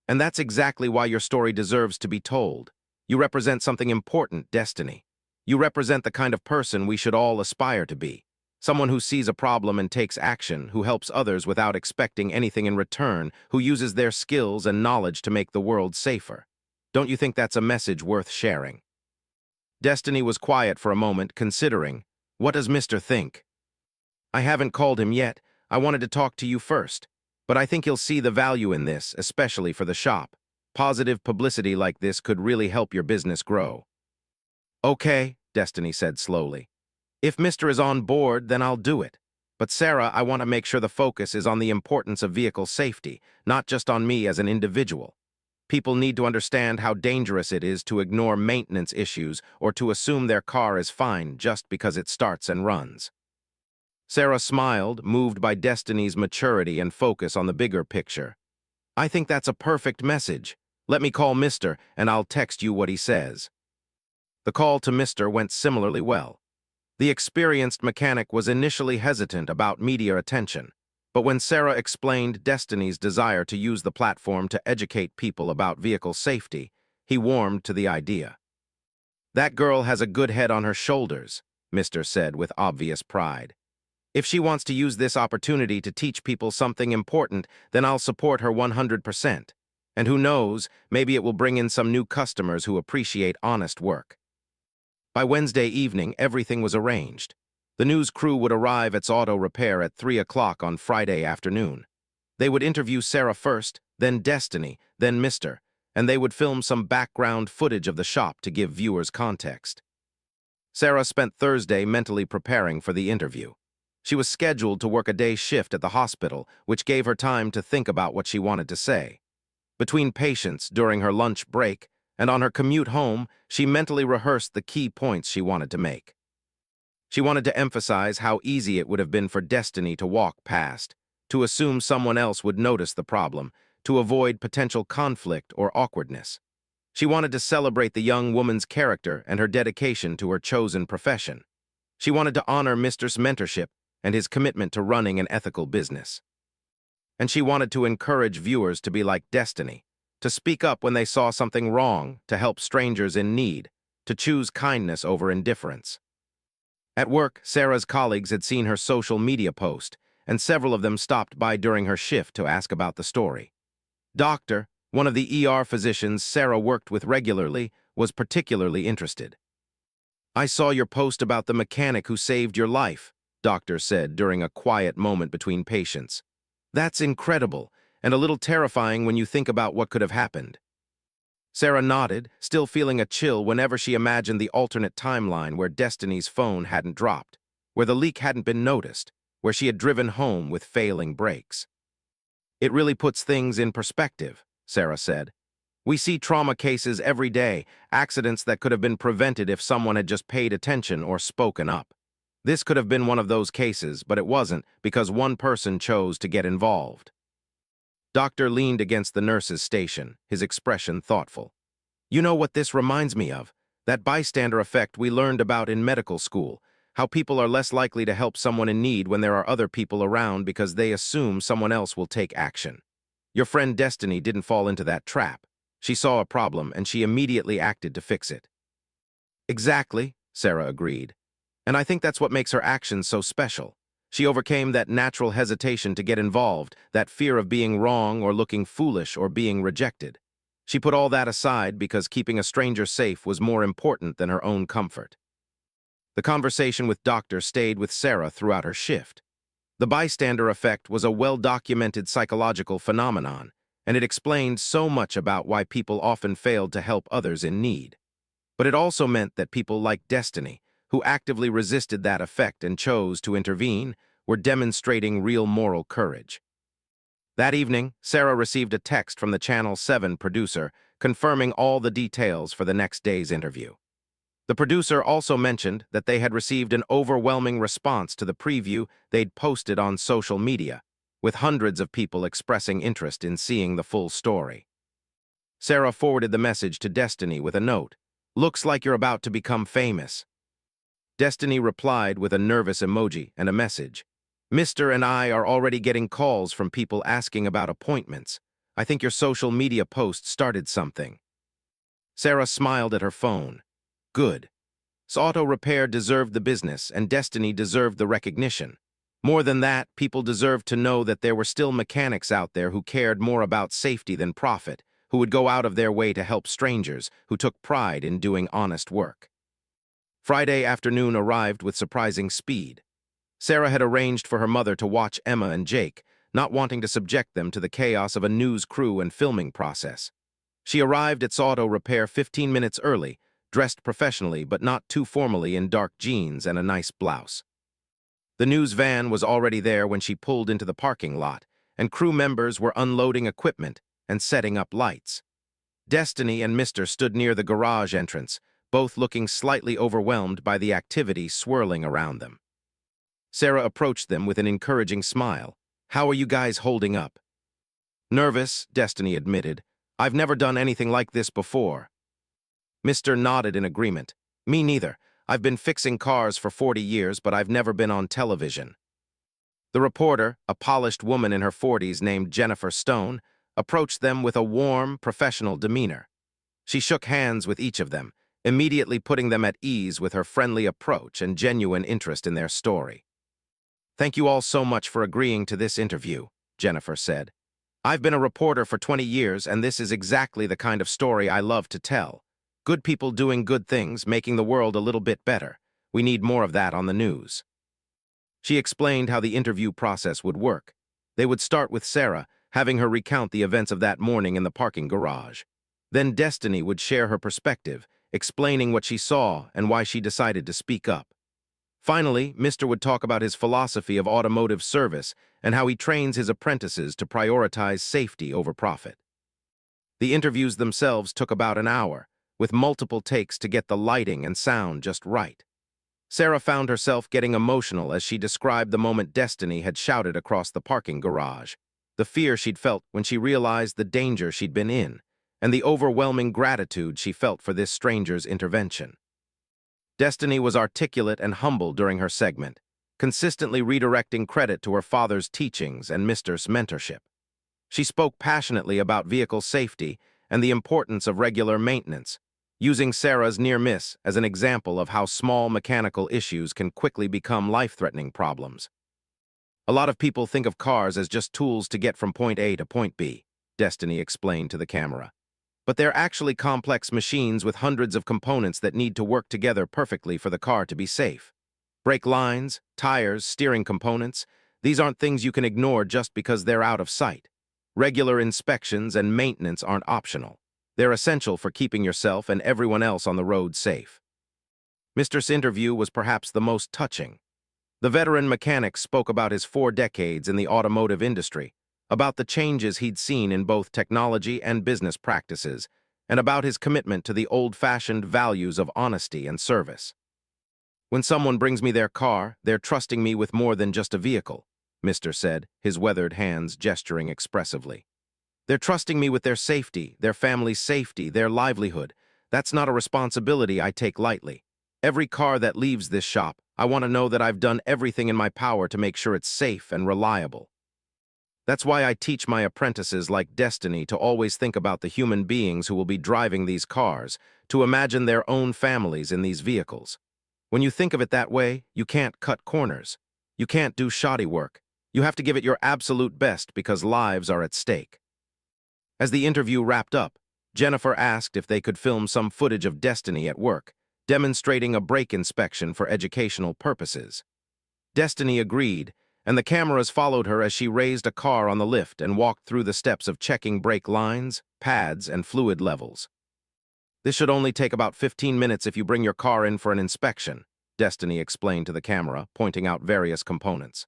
"And that's exactly why your story deserves to be told. You represent something important, Destiny. You represent the kind of person we should all aspire to be. Someone who sees a problem and takes action, who helps others without expecting anything in return, who uses their skills and knowledge to make the world safer. Don't you think that's a message worth sharing?" Destiny was quiet for a moment, considering. "What does Mr. think?" "I haven't called him yet. I wanted to talk to you first. But I think he'll see the value in this, especially for the shop. Positive publicity like this could really help your business grow." "Okay," Destiny said slowly. "If Mr. is on board, then I'll do it. But Sarah, I want to make sure the focus is on the importance of vehicle safety, not just on me as an individual. People need to understand how dangerous it is to ignore maintenance issues or to assume their car is fine just because it starts and runs." Sarah smiled, moved by Destiny's maturity and focus on the bigger picture. I think that's a perfect message. Let me call Mr. and I'll text you what he says. The call to Mr. went similarly well. The experienced mechanic was initially hesitant about media attention, but when Sarah explained Destiny's desire to use the platform to educate people about vehicle safety, he warmed to the idea. That girl has a good head on her shoulders, Mr. said with obvious pride. If she wants to use this opportunity to teach people something important, then I'll support her 100%. And who knows, maybe it will bring in some new customers who appreciate honest work. By Wednesday evening, everything was arranged. The news crew would arrive at auto repair at 3 o'clock on Friday afternoon. They would interview Sarah first, then Destiny, then Mr., and they would film some background footage of the shop to give viewers context. Sarah spent Thursday mentally preparing for the interview. She was scheduled to work a day shift at the hospital, which gave her time to think about what she wanted to say. Between patients, during her lunch break, and on her commute home, she mentally rehearsed the key points she wanted to make. She wanted to emphasize how easy it would have been for Destiny to walk past, to assume someone else would notice the problem, to avoid potential conflict or awkwardness. She wanted to celebrate the young woman's character and her dedication to her chosen profession. She wanted to honor Mr.'s mentorship and his commitment to running an ethical business. And she wanted to encourage viewers to be like Destiny, to speak up when they saw something wrong, to help strangers in need, to choose kindness over indifference. At work, Sarah's colleagues had seen her social media post, and several of them stopped by during her shift to ask about the story. Doctor, one of the ER physicians Sarah worked with regularly, was particularly interested. "I saw your post about the mechanic who saved your life," Doctor said during a quiet moment between patients. "That's incredible, and a little terrifying when you think about what could have happened." Sarah nodded, still feeling a chill whenever she imagined the alternate timeline where Destiny's phone hadn't dropped, where the leak hadn't been noticed, where she had driven home with failing brakes. "It really puts things in perspective," Sarah said. "We see trauma cases every day, accidents that could have been prevented if someone had just paid attention or spoken up. This could have been one of those cases, but it wasn't because one person chose to get involved." Doctor leaned against the nurse's station, his expression thoughtful. "You know what this reminds me of? That bystander effect we learned about in medical school, how people are less likely to help someone in need when there are other people around because they assume someone else will take action. Your friend Destiny didn't fall into that trap. She saw a problem and she immediately acted to fix it." "Exactly," Sarah agreed. "And I think that's what makes her actions so special. She overcame that natural hesitation to get involved, that fear of being wrong or looking foolish or being rejected. She put all that aside because keeping a stranger safe was more important than her own comfort." The conversation with Doctor stayed with Sarah throughout her shift. The bystander effect was a well-documented psychological phenomenon, and it explained so much about why people often failed to help others in need. But it also meant that people like Destiny, who actively resisted that effect and chose to intervene, were demonstrating real moral courage. That evening, Sarah received a text from the Channel 7 producer confirming all the details for the next day's interview. The producer also mentioned that they had received an overwhelming response to the preview they'd posted on social media, with hundreds of people expressing interest in seeing the full story. Sarah forwarded the message to Destiny with a note. "Looks like you're about to become famous." Destiny replied with a nervous emoji and a message. "Mr. and I are already getting calls from people asking about appointments. I think your social media post started something." Sarah smiled at her phone. Good. Auto repair deserved the business, and Destiny deserved the recognition. More than that, people deserved to know that there were still mechanics out there who cared more about safety than profit, who would go out of their way to help strangers, who took pride in doing honest work. Friday afternoon arrived with surprising speed. Sarah had arranged for her mother to watch Emma and Jake, not wanting to subject them to the chaos of a news crew and filming process. She arrived at auto repair 15 minutes early, dressed professionally but not too formally in dark jeans and a nice blouse. The news van was already there when she pulled into the parking lot, and crew members were unloading equipment and setting up lights. Destiny and Mr. stood near the garage entrance, both looking slightly overwhelmed by the activity swirling around them. Sarah approached them with an encouraging smile. "How are you guys holding up?" "Nervous," Destiny admitted. "I've never done anything like this before." Mr. nodded in agreement. "Me neither. I've been fixing cars for 40 years, but I've never been on television." The reporter, a polished woman in her 40s named Jennifer Stone, approached them with a warm, professional demeanor. She shook hands with each of them, immediately putting them at ease with her friendly approach and genuine interest in their story. "Thank you all so much for agreeing to this interview," Jennifer said. "I've been a reporter for 20 years, and this is exactly the kind of story I love to tell. Good people doing good things, making the world a little bit better. We need more of that on the news." She explained how the interview process would work. They would start with Sarah, having her recount the events of that morning in the parking garage. Then Destiny would share her perspective, explaining what she saw and why she decided to speak up. Finally, Mr. would talk about his philosophy of automotive service and how he trains his apprentices to prioritize safety over profit. The interviews themselves took about an hour, with multiple takes to get the lighting and sound just right. Sarah found herself getting emotional as she described the moment Destiny had shouted across the parking garage, the fear she'd felt when she realized the danger she'd been in, and the overwhelming gratitude she felt for this stranger's intervention. Destiny was articulate and humble during her segment, consistently redirecting credit to her father's teachings and Mr.'s mentorship. She spoke passionately about vehicle safety and the importance of regular maintenance, using Sarah's near miss as an example of how small mechanical issues can quickly become life-threatening problems. "A lot of people think of cars as just tools to get from point A to point B," Destiny explained to the camera. "But they're actually complex machines with hundreds of components that need to work together perfectly for the car to be safe. Brake lines, tires, steering components, these aren't things you can ignore just because they're out of sight. Regular inspections and maintenance aren't optional. They're essential for keeping yourself and everyone else on the road safe." Mr.'s interview was perhaps the most touching. The veteran mechanic spoke about his 4 decades in the automotive industry, about the changes he'd seen in both technology and business practices, and about his commitment to the old-fashioned values of honesty and service. "When someone brings me their car, they're trusting me with more than just a vehicle," Mr. said, his weathered hands gesturing expressively. "They're trusting me with their safety, their family's safety, their livelihood. That's not a responsibility I take lightly. Every car that leaves this shop, I want to know that I've done everything in my power to make sure it's safe and reliable. That's why I teach my apprentices like Destiny to always think about the human beings who will be driving these cars, to imagine their own families in these vehicles. When you think of it that way, you can't cut corners. You can't do shoddy work. You have to give it your absolute best because lives are at stake." As the interview wrapped up, Jennifer asked if they could film some footage of Destiny at work, demonstrating a brake inspection for educational purposes. Destiny agreed, and the cameras followed her as she raised a car on the lift and walked through the steps of checking brake lines, pads, and fluid levels. "This should only take about 15 minutes if you bring your car in for an inspection," Destiny explained to the camera, pointing out various components.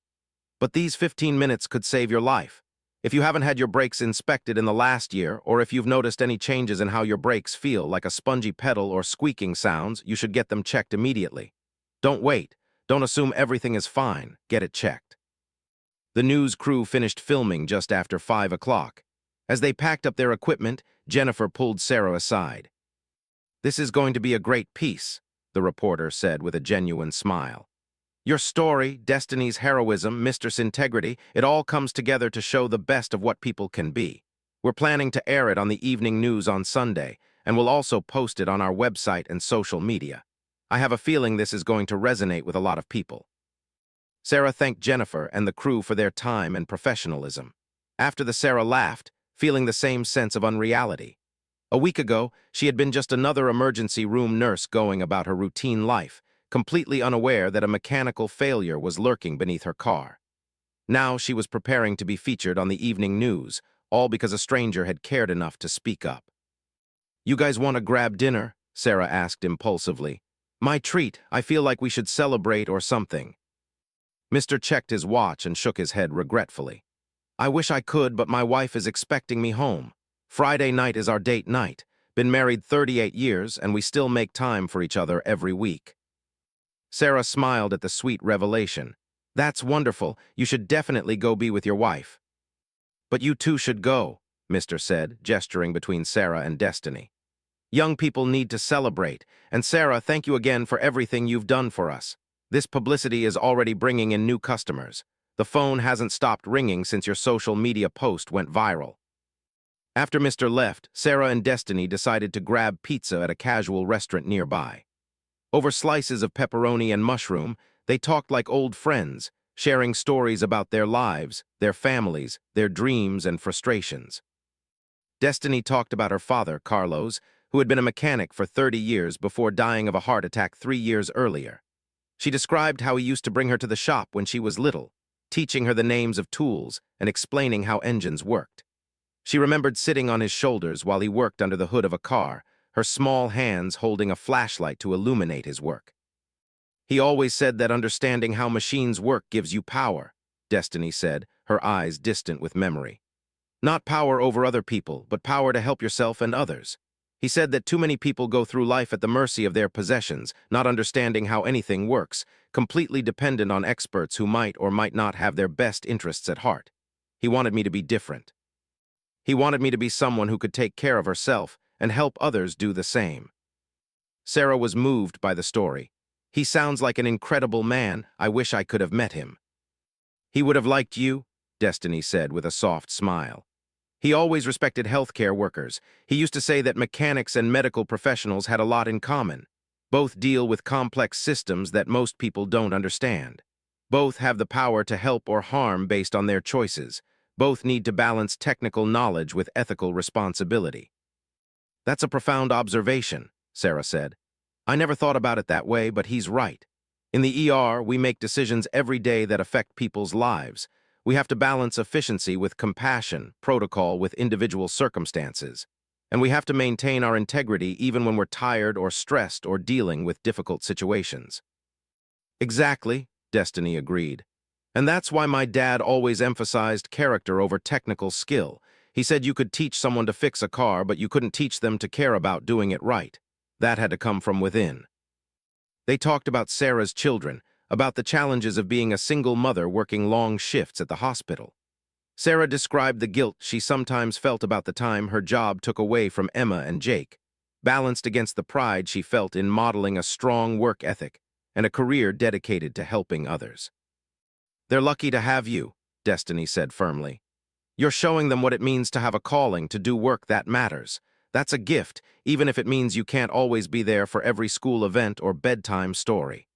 "But these 15 minutes could save your life. If you haven't had your brakes inspected in the last year, or if you've noticed any changes in how your brakes feel, like a spongy pedal or squeaking sounds, you should get them checked immediately. Don't wait. Don't assume everything is fine. Get it checked." The news crew finished filming just after 5 o'clock. As they packed up their equipment, Jennifer pulled Sarah aside. "This is going to be a great piece," the reporter said with a genuine smile. "Your story, Destiny's heroism, Mistress' integrity, it all comes together to show the best of what people can be. We're planning to air it on the evening news on Sunday, and we'll also post it on our website and social media. I have a feeling this is going to resonate with a lot of people." Sarah thanked Jennifer and the crew for their time and professionalism. After Sarah laughed, feeling the same sense of unreality. A week ago, she had been just another emergency room nurse going about her routine life, completely unaware that a mechanical failure was lurking beneath her car. Now she was preparing to be featured on the evening news, all because a stranger had cared enough to speak up. "You guys want to grab dinner?" Sarah asked impulsively. "My treat. I feel like we should celebrate or something." Mr. checked his watch and shook his head regretfully. "I wish I could, but my wife is expecting me home. Friday night is our date night. Been married 38 years, and we still make time for each other every week." Sarah smiled at the sweet revelation. That's wonderful. You should definitely go be with your wife. But you two should go, Mr. said, gesturing between Sarah and Destiny. Young people need to celebrate, and Sarah, thank you again for everything you've done for us. This publicity is already bringing in new customers. The phone hasn't stopped ringing since your social media post went viral. After Mr. left, Sarah and Destiny decided to grab pizza at a casual restaurant nearby. Over slices of pepperoni and mushroom, they talked like old friends, sharing stories about their lives, their families, their dreams and frustrations. Destiny talked about her father, Carlos, who had been a mechanic for 30 years before dying of a heart attack 3 years earlier. She described how he used to bring her to the shop when she was little, teaching her the names of tools and explaining how engines worked. She remembered sitting on his shoulders while he worked under the hood of a car, her small hands holding a flashlight to illuminate his work. He always said that understanding how machines work gives you power, Destiny said, her eyes distant with memory. Not power over other people, but power to help yourself and others. He said that too many people go through life at the mercy of their possessions, not understanding how anything works, completely dependent on experts who might or might not have their best interests at heart. He wanted me to be different. He wanted me to be someone who could take care of herself and help others do the same. Sarah was moved by the story. He sounds like an incredible man. I wish I could have met him. He would have liked you, Destiny said with a soft smile. He always respected healthcare workers. He used to say that mechanics and medical professionals had a lot in common. Both deal with complex systems that most people don't understand. Both have the power to help or harm based on their choices. Both need to balance technical knowledge with ethical responsibility. That's a profound observation, Sarah said. I never thought about it that way, but he's right. In the ER, we make decisions every day that affect people's lives. We have to balance efficiency with compassion, protocol with individual circumstances. And we have to maintain our integrity even when we're tired or stressed or dealing with difficult situations. Exactly, Destiny agreed. And that's why my dad always emphasized character over technical skill. He said you could teach someone to fix a car, but you couldn't teach them to care about doing it right. That had to come from within. They talked about Sarah's children, about the challenges of being a single mother working long shifts at the hospital. Sarah described the guilt she sometimes felt about the time her job took away from Emma and Jake, balanced against the pride she felt in modeling a strong work ethic and a career dedicated to helping others. They're lucky to have you, Destiny said firmly. You're showing them what it means to have a calling, to do work that matters. That's a gift, even if it means you can't always be there for every school event or bedtime story.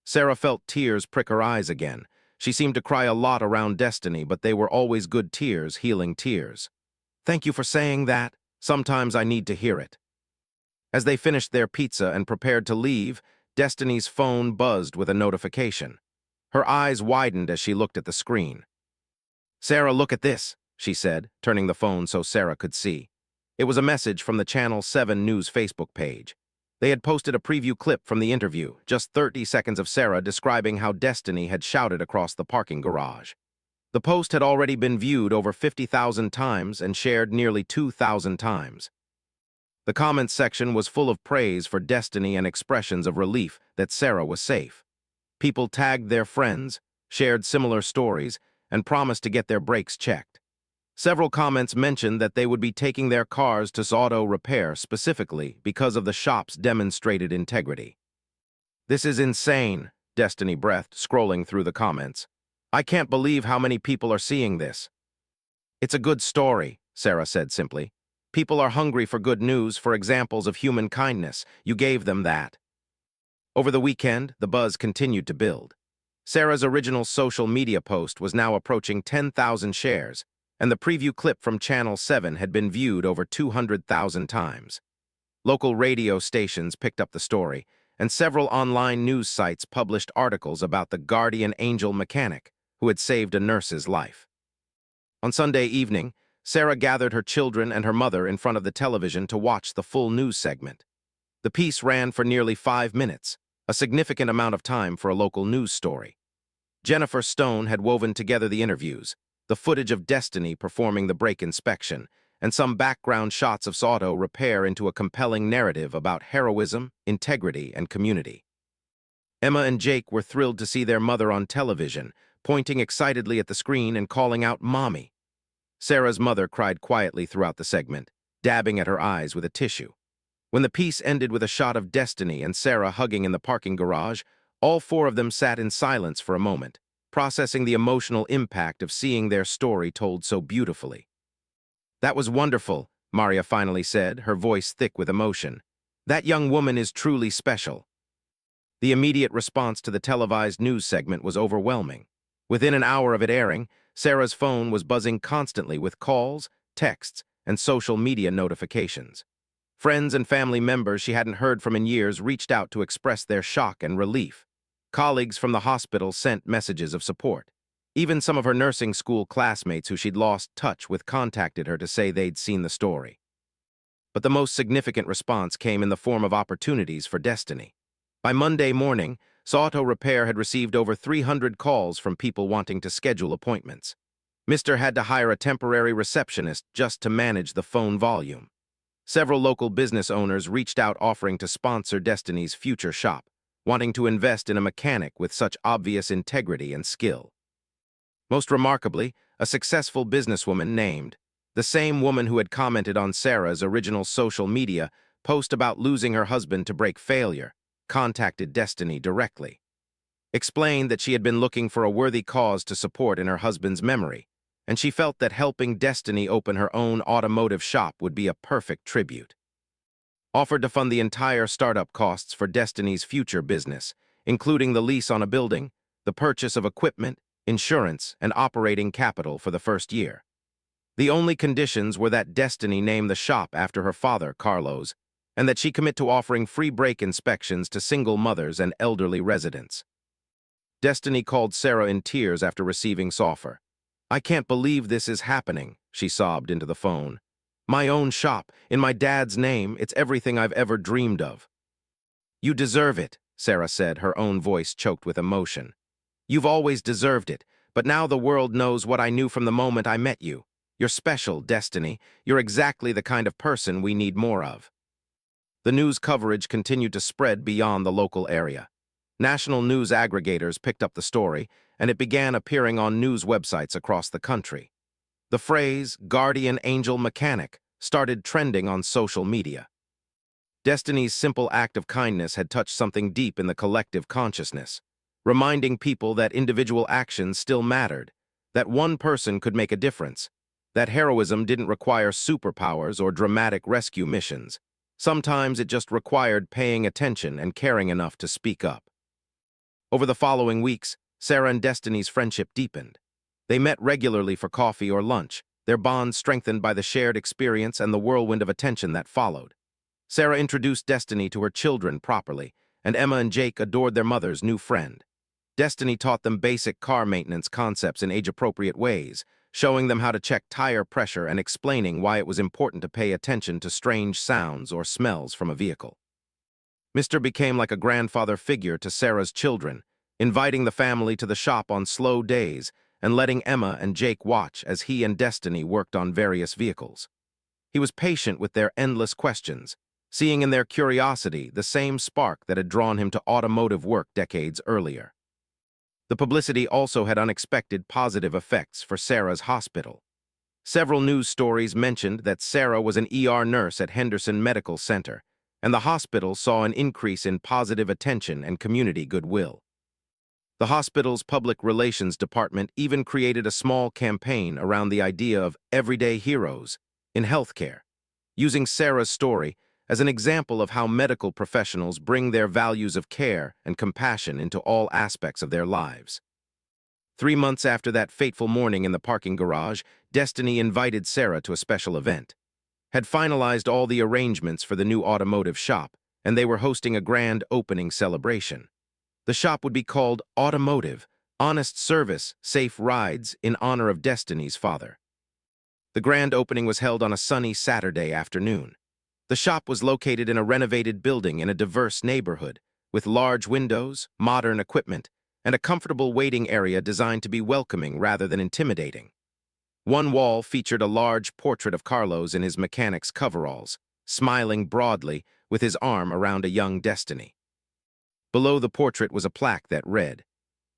Sarah felt tears prick her eyes again. She seemed to cry a lot around Destiny, but they were always good tears, healing tears. Thank you for saying that. Sometimes I need to hear it. As they finished their pizza and prepared to leave, Destiny's phone buzzed with a notification. Her eyes widened as she looked at the screen. Sarah, look at this, she said, turning the phone so Sarah could see. It was a message from the Channel 7 News Facebook page. They had posted a preview clip from the interview, just 30 seconds of Sarah describing how Destiny had shouted across the parking garage. The post had already been viewed over 50,000 times and shared nearly 2,000 times. The comments section was full of praise for Destiny and expressions of relief that Sarah was safe. People tagged their friends, shared similar stories, and promised to get their brakes checked. Several comments mentioned that they would be taking their cars to auto repair specifically because of the shop's demonstrated integrity. This is insane, Destiny breathed, scrolling through the comments. I can't believe how many people are seeing this. It's a good story, Sarah said simply. People are hungry for good news, for examples of human kindness. You gave them that. Over the weekend, the buzz continued to build. Sarah's original social media post was now approaching 10,000 shares, and the preview clip from Channel 7 had been viewed over 200,000 times. Local radio stations picked up the story, and several online news sites published articles about the guardian angel mechanic who had saved a nurse's life. On Sunday evening, Sarah gathered her children and her mother in front of the television to watch the full news segment. The piece ran for nearly 5 minutes, a significant amount of time for a local news story. Jennifer Stone had woven together the interviews, the footage of Destiny performing the brake inspection, and some background shots of auto repair into a compelling narrative about heroism, integrity, and community. Emma and Jake were thrilled to see their mother on television, pointing excitedly at the screen and calling out, "Mommy." Sarah's mother cried quietly throughout the segment, dabbing at her eyes with a tissue. When the piece ended with a shot of Destiny and Sarah hugging in the parking garage, all four of them sat in silence for a moment, processing the emotional impact of seeing their story told so beautifully. "That was wonderful," Maria finally said, her voice thick with emotion. "That young woman is truly special." The immediate response to the televised news segment was overwhelming. Within an hour of it airing, Sarah's phone was buzzing constantly with calls, texts, and social media notifications. Friends and family members she hadn't heard from in years reached out to express their shock and relief. Colleagues from the hospital sent messages of support. Even some of her nursing school classmates who she'd lost touch with contacted her to say they'd seen the story. But the most significant response came in the form of opportunities for Destiny. By Monday morning, Auto Repair had received over 300 calls from people wanting to schedule appointments. Mr. had to hire a temporary receptionist just to manage the phone volume. Several local business owners reached out offering to sponsor Destiny's future shop, wanting to invest in a mechanic with such obvious integrity and skill. Most remarkably, a successful businesswoman named, the same woman who had commented on Sarah's original social media post about losing her husband to break failure, contacted Destiny directly. Explained that she had been looking for a worthy cause to support in her husband's memory, and she felt that helping Destiny open her own automotive shop would be a perfect tribute. Offered to fund the entire startup costs for Destiny's future business, including the lease on a building, the purchase of equipment, insurance, and operating capital for the first year. The only conditions were that Destiny name the shop after her father, Carlos, and that she commit to offering free brake inspections to single mothers and elderly residents. Destiny called Sarah in tears after receiving this offer. "I can't believe this is happening," she sobbed into the phone. "My own shop, in my dad's name, it's everything I've ever dreamed of." "You deserve it," Sarah said, her own voice choked with emotion. "You've always deserved it, but now the world knows what I knew from the moment I met you. You're special, Destiny. You're exactly the kind of person we need more of." The news coverage continued to spread beyond the local area. National news aggregators picked up the story, and it began appearing on news websites across the country. The phrase, "Guardian Angel Mechanic," started trending on social media. Destiny's simple act of kindness had touched something deep in the collective consciousness, reminding people that individual actions still mattered, that one person could make a difference, that heroism didn't require superpowers or dramatic rescue missions. Sometimes it just required paying attention and caring enough to speak up. Over the following weeks, Sarah and Destiny's friendship deepened. They met regularly for coffee or lunch, their bond strengthened by the shared experience and the whirlwind of attention that followed. Sarah introduced Destiny to her children properly, and Emma and Jake adored their mother's new friend. Destiny taught them basic car maintenance concepts in age-appropriate ways, showing them how to check tire pressure and explaining why it was important to pay attention to strange sounds or smells from a vehicle. Mr. became like a grandfather figure to Sarah's children, inviting the family to the shop on slow days and letting Emma and Jake watch as he and Destiny worked on various vehicles. He was patient with their endless questions, seeing in their curiosity the same spark that had drawn him to automotive work decades earlier. The publicity also had unexpected positive effects for Sarah's hospital. Several news stories mentioned that Sarah was an ER nurse at Henderson Medical Center, and the hospital saw an increase in positive attention and community goodwill. The hospital's public relations department even created a small campaign around the idea of everyday heroes in healthcare, using Sarah's story as an example of how medical professionals bring their values of care and compassion into all aspects of their lives. 3 months after that fateful morning in the parking garage, Destiny invited Sarah to a special event. Had finalized all the arrangements for the new automotive shop, and they were hosting a grand opening celebration. The shop would be called Automotive, Honest Service, Safe Rides, in honor of Destiny's father. The grand opening was held on a sunny Saturday afternoon. The shop was located in a renovated building in a diverse neighborhood, with large windows, modern equipment, and a comfortable waiting area designed to be welcoming rather than intimidating. One wall featured a large portrait of Carlos in his mechanic's coveralls, smiling broadly with his arm around a young Destiny. Below the portrait was a plaque that read,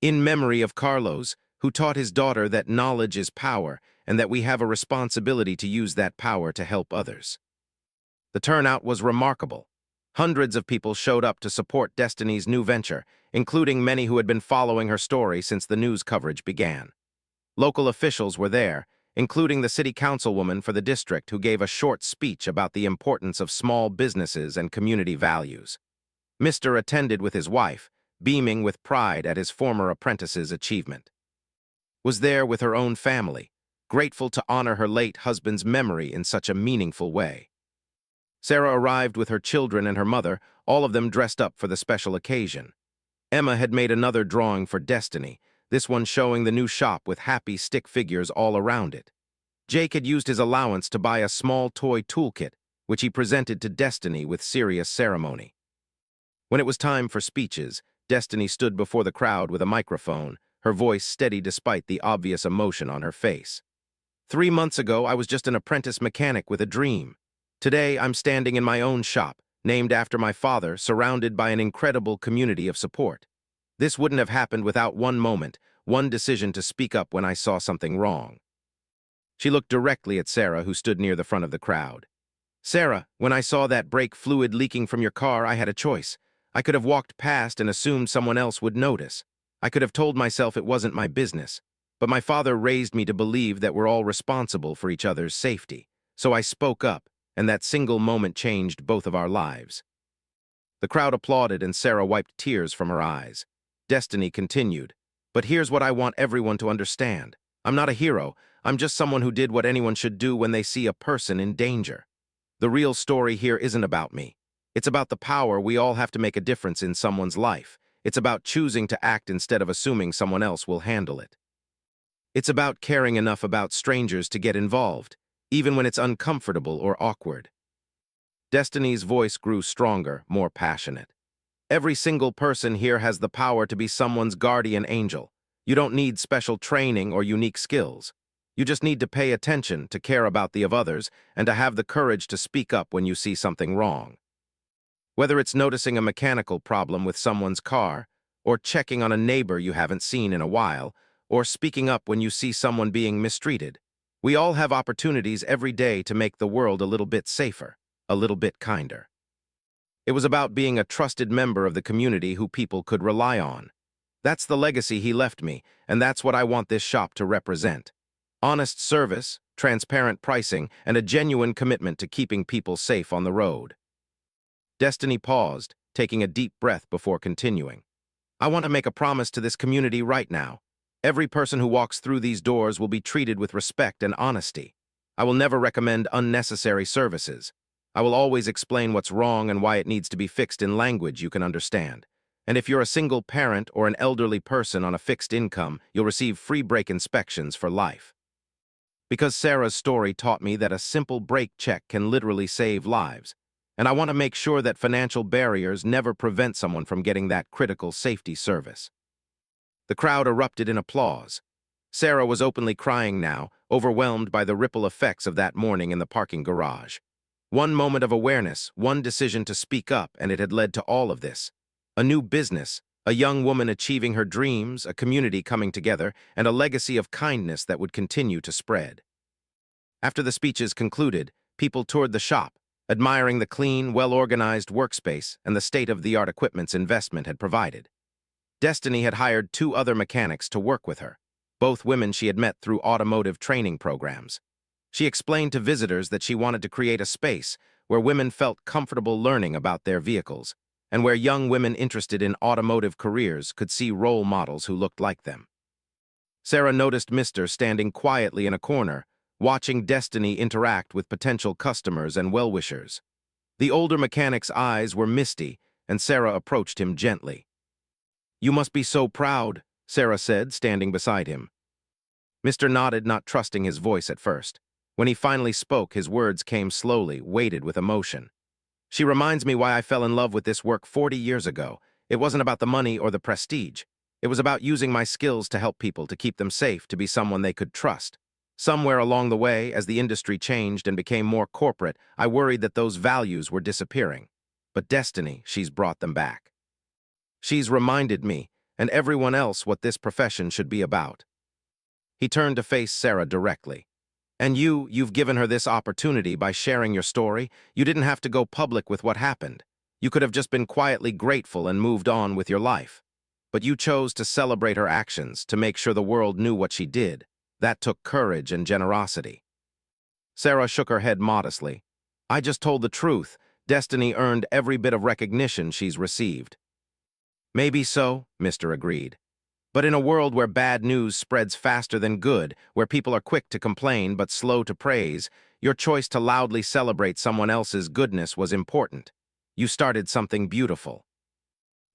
"In memory of Carlos, who taught his daughter that knowledge is power and that we have a responsibility to use that power to help others." The turnout was remarkable. Hundreds of people showed up to support Destiny's new venture, including many who had been following her story since the news coverage began. Local officials were there, including the city councilwoman for the district who gave a short speech about the importance of small businesses and community values. Mr. attended with his wife, beaming with pride at his former apprentice's achievement. Was there with her own family, grateful to honor her late husband's memory in such a meaningful way. Sarah arrived with her children and her mother, all of them dressed up for the special occasion. Emma had made another drawing for Destiny, this one showing the new shop with happy stick figures all around it. Jake had used his allowance to buy a small toy toolkit, which he presented to Destiny with serious ceremony. When it was time for speeches, Destiny stood before the crowd with a microphone, her voice steady despite the obvious emotion on her face. 3 months ago, I was just an apprentice mechanic with a dream. Today, I'm standing in my own shop, named after my father, surrounded by an incredible community of support. This wouldn't have happened without one moment, one decision to speak up when I saw something wrong. She looked directly at Sarah, who stood near the front of the crowd. "Sarah, when I saw that brake fluid leaking from your car, I had a choice. I could have walked past and assumed someone else would notice. I could have told myself it wasn't my business. But my father raised me to believe that we're all responsible for each other's safety. So I spoke up, and that single moment changed both of our lives." The crowd applauded and Sarah wiped tears from her eyes. Destiny continued, "But here's what I want everyone to understand. I'm not a hero. I'm just someone who did what anyone should do when they see a person in danger. The real story here isn't about me. It's about the power we all have to make a difference in someone's life. It's about choosing to act instead of assuming someone else will handle it. It's about caring enough about strangers to get involved, even when it's uncomfortable or awkward." Destiny's voice grew stronger, more passionate. "Every single person here has the power to be someone's guardian angel. You don't need special training or unique skills. You just need to pay attention, to care about the of others, and to have the courage to speak up when you see something wrong. Whether it's noticing a mechanical problem with someone's car, or checking on a neighbor you haven't seen in a while, or speaking up when you see someone being mistreated, we all have opportunities every day to make the world a little bit safer, a little bit kinder." It was about being a trusted member of the community who people could rely on. That's the legacy he left me, and that's what I want this shop to represent. Honest service, transparent pricing, and a genuine commitment to keeping people safe on the road. Destiny paused, taking a deep breath before continuing. "I want to make a promise to this community right now. Every person who walks through these doors will be treated with respect and honesty. I will never recommend unnecessary services. I will always explain what's wrong and why it needs to be fixed in language you can understand. And if you're a single parent or an elderly person on a fixed income, you'll receive free brake inspections for life." Because Sarah's story taught me that a simple brake check can literally save lives, and I want to make sure that financial barriers never prevent someone from getting that critical safety service. The crowd erupted in applause. Sarah was openly crying now, overwhelmed by the ripple effects of that morning in the parking garage. One moment of awareness, one decision to speak up, and it had led to all of this. A new business, a young woman achieving her dreams, a community coming together, and a legacy of kindness that would continue to spread. After the speeches concluded, people toured the shop, admiring the clean, well-organized workspace and the state-of-the-art equipment's investment had provided. Destiny had hired 2 other mechanics to work with her, both women she had met through automotive training programs. She explained to visitors that she wanted to create a space where women felt comfortable learning about their vehicles, and where young women interested in automotive careers could see role models who looked like them. Sarah noticed Mr. standing quietly in a corner, watching Destiny interact with potential customers and well-wishers. The older mechanic's eyes were misty, and Sarah approached him gently. "You must be so proud," Sarah said, standing beside him. Mr. nodded, not trusting his voice at first. When he finally spoke, his words came slowly, weighted with emotion. "She reminds me why I fell in love with this work 40 years ago. It wasn't about the money or the prestige. It was about using my skills to help people, to keep them safe, to be someone they could trust. Somewhere along the way, as the industry changed and became more corporate, I worried that those values were disappearing. But Destiny, she's brought them back." She's reminded me, and everyone else, what this profession should be about. He turned to face Sarah directly. And you've given her this opportunity by sharing your story. You didn't have to go public with what happened. You could have just been quietly grateful and moved on with your life. But you chose to celebrate her actions, to make sure the world knew what she did. That took courage and generosity. Sarah shook her head modestly. I just told the truth. Destiny earned every bit of recognition she's received. Maybe so, Mr. agreed. But in a world where bad news spreads faster than good, where people are quick to complain but slow to praise, your choice to loudly celebrate someone else's goodness was important. You started something beautiful.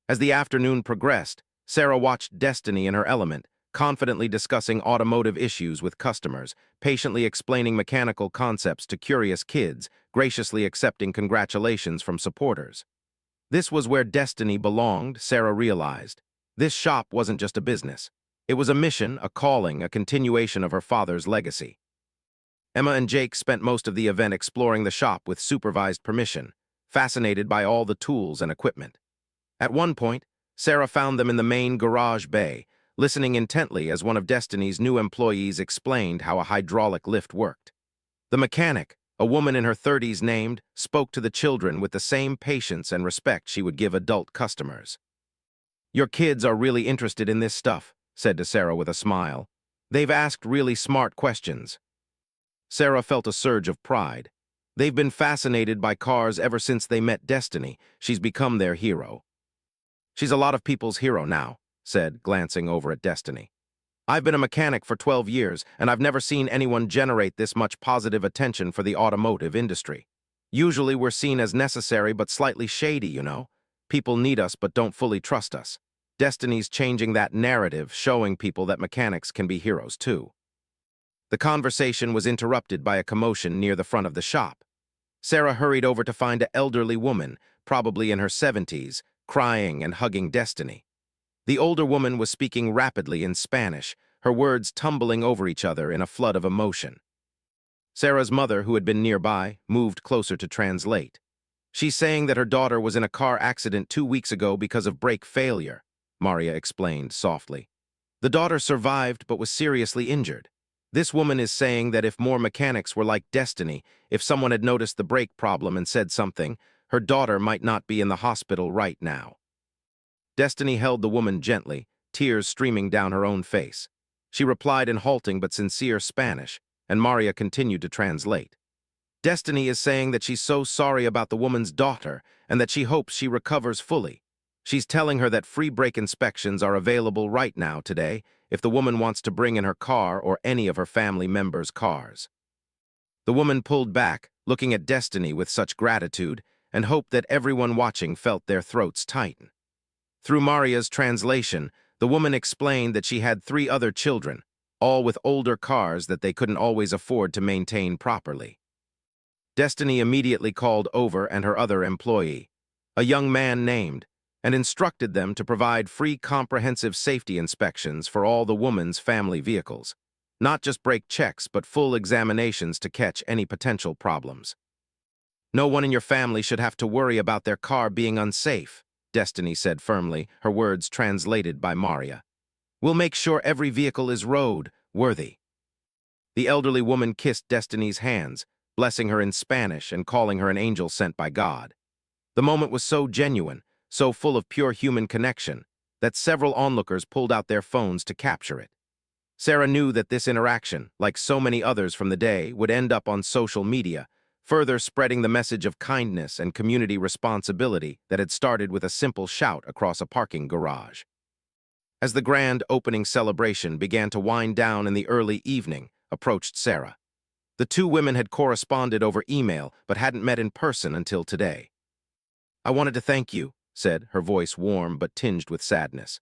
As the afternoon progressed, Sarah watched Destiny in her element, confidently discussing automotive issues with customers, patiently explaining mechanical concepts to curious kids, graciously accepting congratulations from supporters. This was where Destiny belonged, Sarah realized. This shop wasn't just a business. It was a mission, a calling, a continuation of her father's legacy. Emma and Jake spent most of the event exploring the shop with supervised permission, fascinated by all the tools and equipment. At one point, Sarah found them in the main garage bay, listening intently as one of Destiny's new employees explained how a hydraulic lift worked. The mechanic, a woman in her 30s named, spoke to the children with the same patience and respect she would give adult customers. Your kids are really interested in this stuff, said to Sarah with a smile. They've asked really smart questions. Sarah felt a surge of pride. They've been fascinated by cars ever since they met Destiny. She's become their hero. She's a lot of people's hero now, said, glancing over at Destiny. I've been a mechanic for 12 years, and I've never seen anyone generate this much positive attention for the automotive industry. Usually we're seen as necessary but slightly shady, you know. People need us but don't fully trust us. Destiny's changing that narrative, showing people that mechanics can be heroes too. The conversation was interrupted by a commotion near the front of the shop. Sarah hurried over to find an elderly woman, probably in her 70s, crying and hugging Destiny. The older woman was speaking rapidly in Spanish, her words tumbling over each other in a flood of emotion. Sarah's mother, who had been nearby, moved closer to translate. She's saying that her daughter was in a car accident 2 weeks ago because of brake failure, Maria explained softly. The daughter survived but was seriously injured. This woman is saying that if more mechanics were like Destiny, if someone had noticed the brake problem and said something, her daughter might not be in the hospital right now. Destiny held the woman gently, tears streaming down her own face. She replied in halting but sincere Spanish, and Maria continued to translate. Destiny is saying that she's so sorry about the woman's daughter and that she hopes she recovers fully. She's telling her that free brake inspections are available right now today if the woman wants to bring in her car or any of her family members' cars. The woman pulled back, looking at Destiny with such gratitude, and hoped that everyone watching felt their throats tighten. Through Maria's translation, the woman explained that she had 3 other children, all with older cars that they couldn't always afford to maintain properly. Destiny immediately called over and her other employee, a young man named, and instructed them to provide free comprehensive safety inspections for all the woman's family vehicles. Not just brake checks, but full examinations to catch any potential problems. No one in your family should have to worry about their car being unsafe, Destiny said firmly, her words translated by Maria. We'll make sure every vehicle is road-worthy. The elderly woman kissed Destiny's hands, blessing her in Spanish and calling her an angel sent by God. The moment was so genuine, so full of pure human connection, that several onlookers pulled out their phones to capture it. Sarah knew that this interaction, like so many others from the day, would end up on social media, further spreading the message of kindness and community responsibility that had started with a simple shout across a parking garage. As the grand opening celebration began to wind down in the early evening, approached Sarah. The 2 women had corresponded over email but hadn't met in person until today. I wanted to thank you, said, her voice warm but tinged with sadness.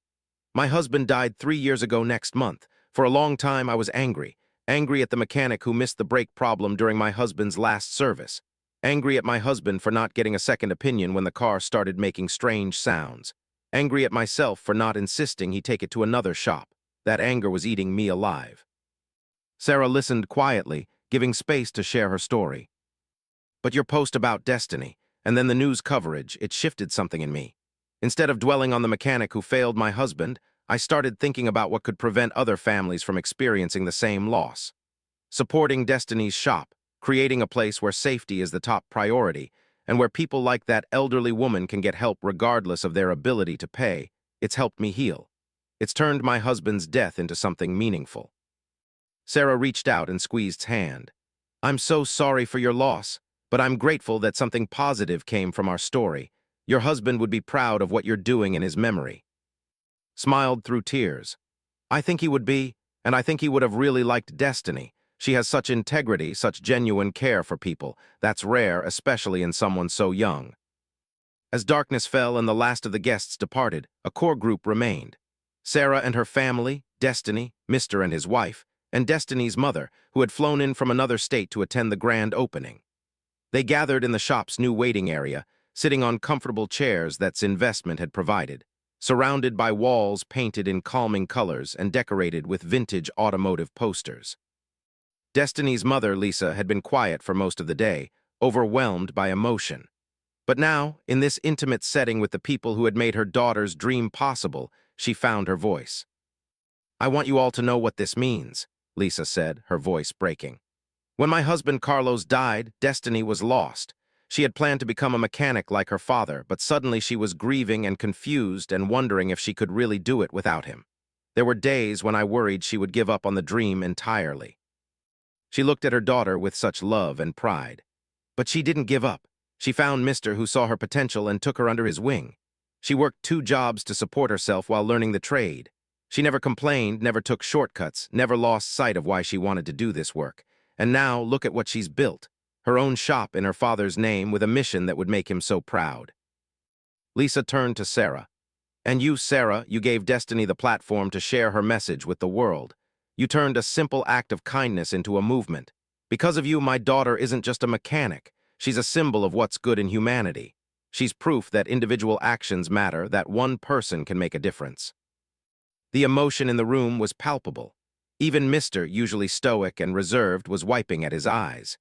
My husband died 3 years ago next month. For a long time I was angry at the mechanic who missed the brake problem during my husband's last service, angry at my husband for not getting a second opinion when the car started making strange sounds, angry at myself for not insisting he take it to another shop. That anger was eating me alive. Sarah listened quietly, giving space to share her story. But your post about Destiny, and then the news coverage, it shifted something in me. Instead of dwelling on the mechanic who failed my husband, I started thinking about what could prevent other families from experiencing the same loss. Supporting Destiny's shop, creating a place where safety is the top priority, and where people like that elderly woman can get help regardless of their ability to pay, it's helped me heal. It's turned my husband's death into something meaningful. Sarah reached out and squeezed hand. I'm so sorry for your loss, but I'm grateful that something positive came from our story. Your husband would be proud of what you're doing in his memory. Smiled through tears. I think he would be, and I think he would have really liked Destiny. She has such integrity, such genuine care for people. That's rare, especially in someone so young. As darkness fell and the last of the guests departed, a core group remained. Sarah and her family, Destiny, Mr. and his wife, and Destiny's mother, who had flown in from another state to attend the grand opening. They gathered in the shop's new waiting area, sitting on comfortable chairs that investment had provided, surrounded by walls painted in calming colors and decorated with vintage automotive posters. Destiny's mother, Lisa, had been quiet for most of the day, overwhelmed by emotion. But now, in this intimate setting with the people who had made her daughter's dream possible, she found her voice. I want you all to know what this means, Lisa said, her voice breaking. When my husband Carlos died, Destiny was lost. She had planned to become a mechanic like her father, but suddenly she was grieving and confused and wondering if she could really do it without him. There were days when I worried she would give up on the dream entirely. She looked at her daughter with such love and pride. But she didn't give up. She found Mr. who saw her potential and took her under his wing. She worked 2 jobs to support herself while learning the trade. She never complained, never took shortcuts, never lost sight of why she wanted to do this work. And now, look at what she's built. Her own shop in her father's name with a mission that would make him so proud. Lisa turned to Sarah. And you, Sarah, you gave Destiny the platform to share her message with the world. You turned a simple act of kindness into a movement. Because of you, my daughter isn't just a mechanic. She's a symbol of what's good in humanity. She's proof that individual actions matter, that one person can make a difference. The emotion in the room was palpable. Even Mr., usually stoic and reserved, was wiping at his eyes.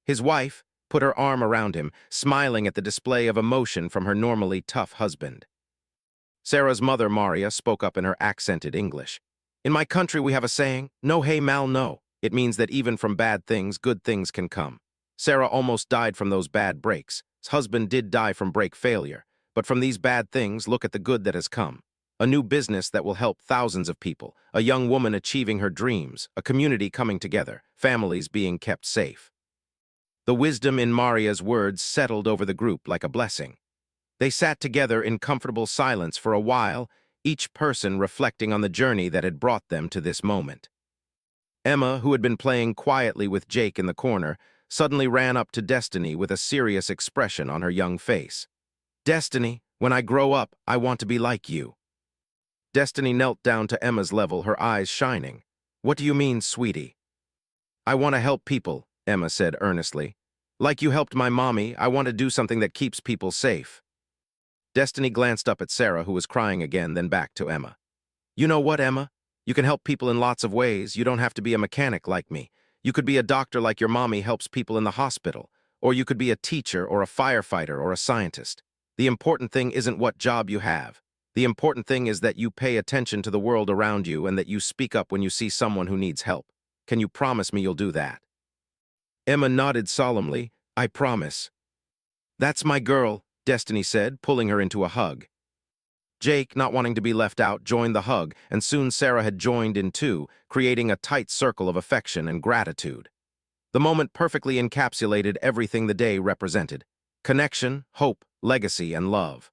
His wife put her arm around him, smiling at the display of emotion from her normally tough husband. Sarah's mother, Maria, spoke up in her accented English. In my country, we have a saying, no hay mal no. It means that even from bad things, good things can come. Sarah almost died from those bad breaks. His husband did die from break failure. But from these bad things, look at the good that has come. A new business that will help thousands of people, a young woman achieving her dreams, a community coming together, families being kept safe. The wisdom in Maria's words settled over the group like a blessing. They sat together in comfortable silence for a while, each person reflecting on the journey that had brought them to this moment. Emma, who had been playing quietly with Jake in the corner, suddenly ran up to Destiny with a serious expression on her young face. Destiny, when I grow up, I want to be like you. Destiny knelt down to Emma's level, her eyes shining. What do you mean, sweetie? I want to help people, Emma said earnestly. Like you helped my mommy, I want to do something that keeps people safe. Destiny glanced up at Sarah, who was crying again, then back to Emma. You know what, Emma? You can help people in lots of ways. You don't have to be a mechanic like me. You could be a doctor like your mommy helps people in the hospital. Or you could be a teacher or a firefighter or a scientist. The important thing isn't what job you have. The important thing is that you pay attention to the world around you and that you speak up when you see someone who needs help. Can you promise me you'll do that? Emma nodded solemnly. I promise. That's my girl, Destiny said, pulling her into a hug. Jake, not wanting to be left out, joined the hug, and soon Sarah had joined in too, creating a tight circle of affection and gratitude. The moment perfectly encapsulated everything the day represented: connection, hope, legacy, and love.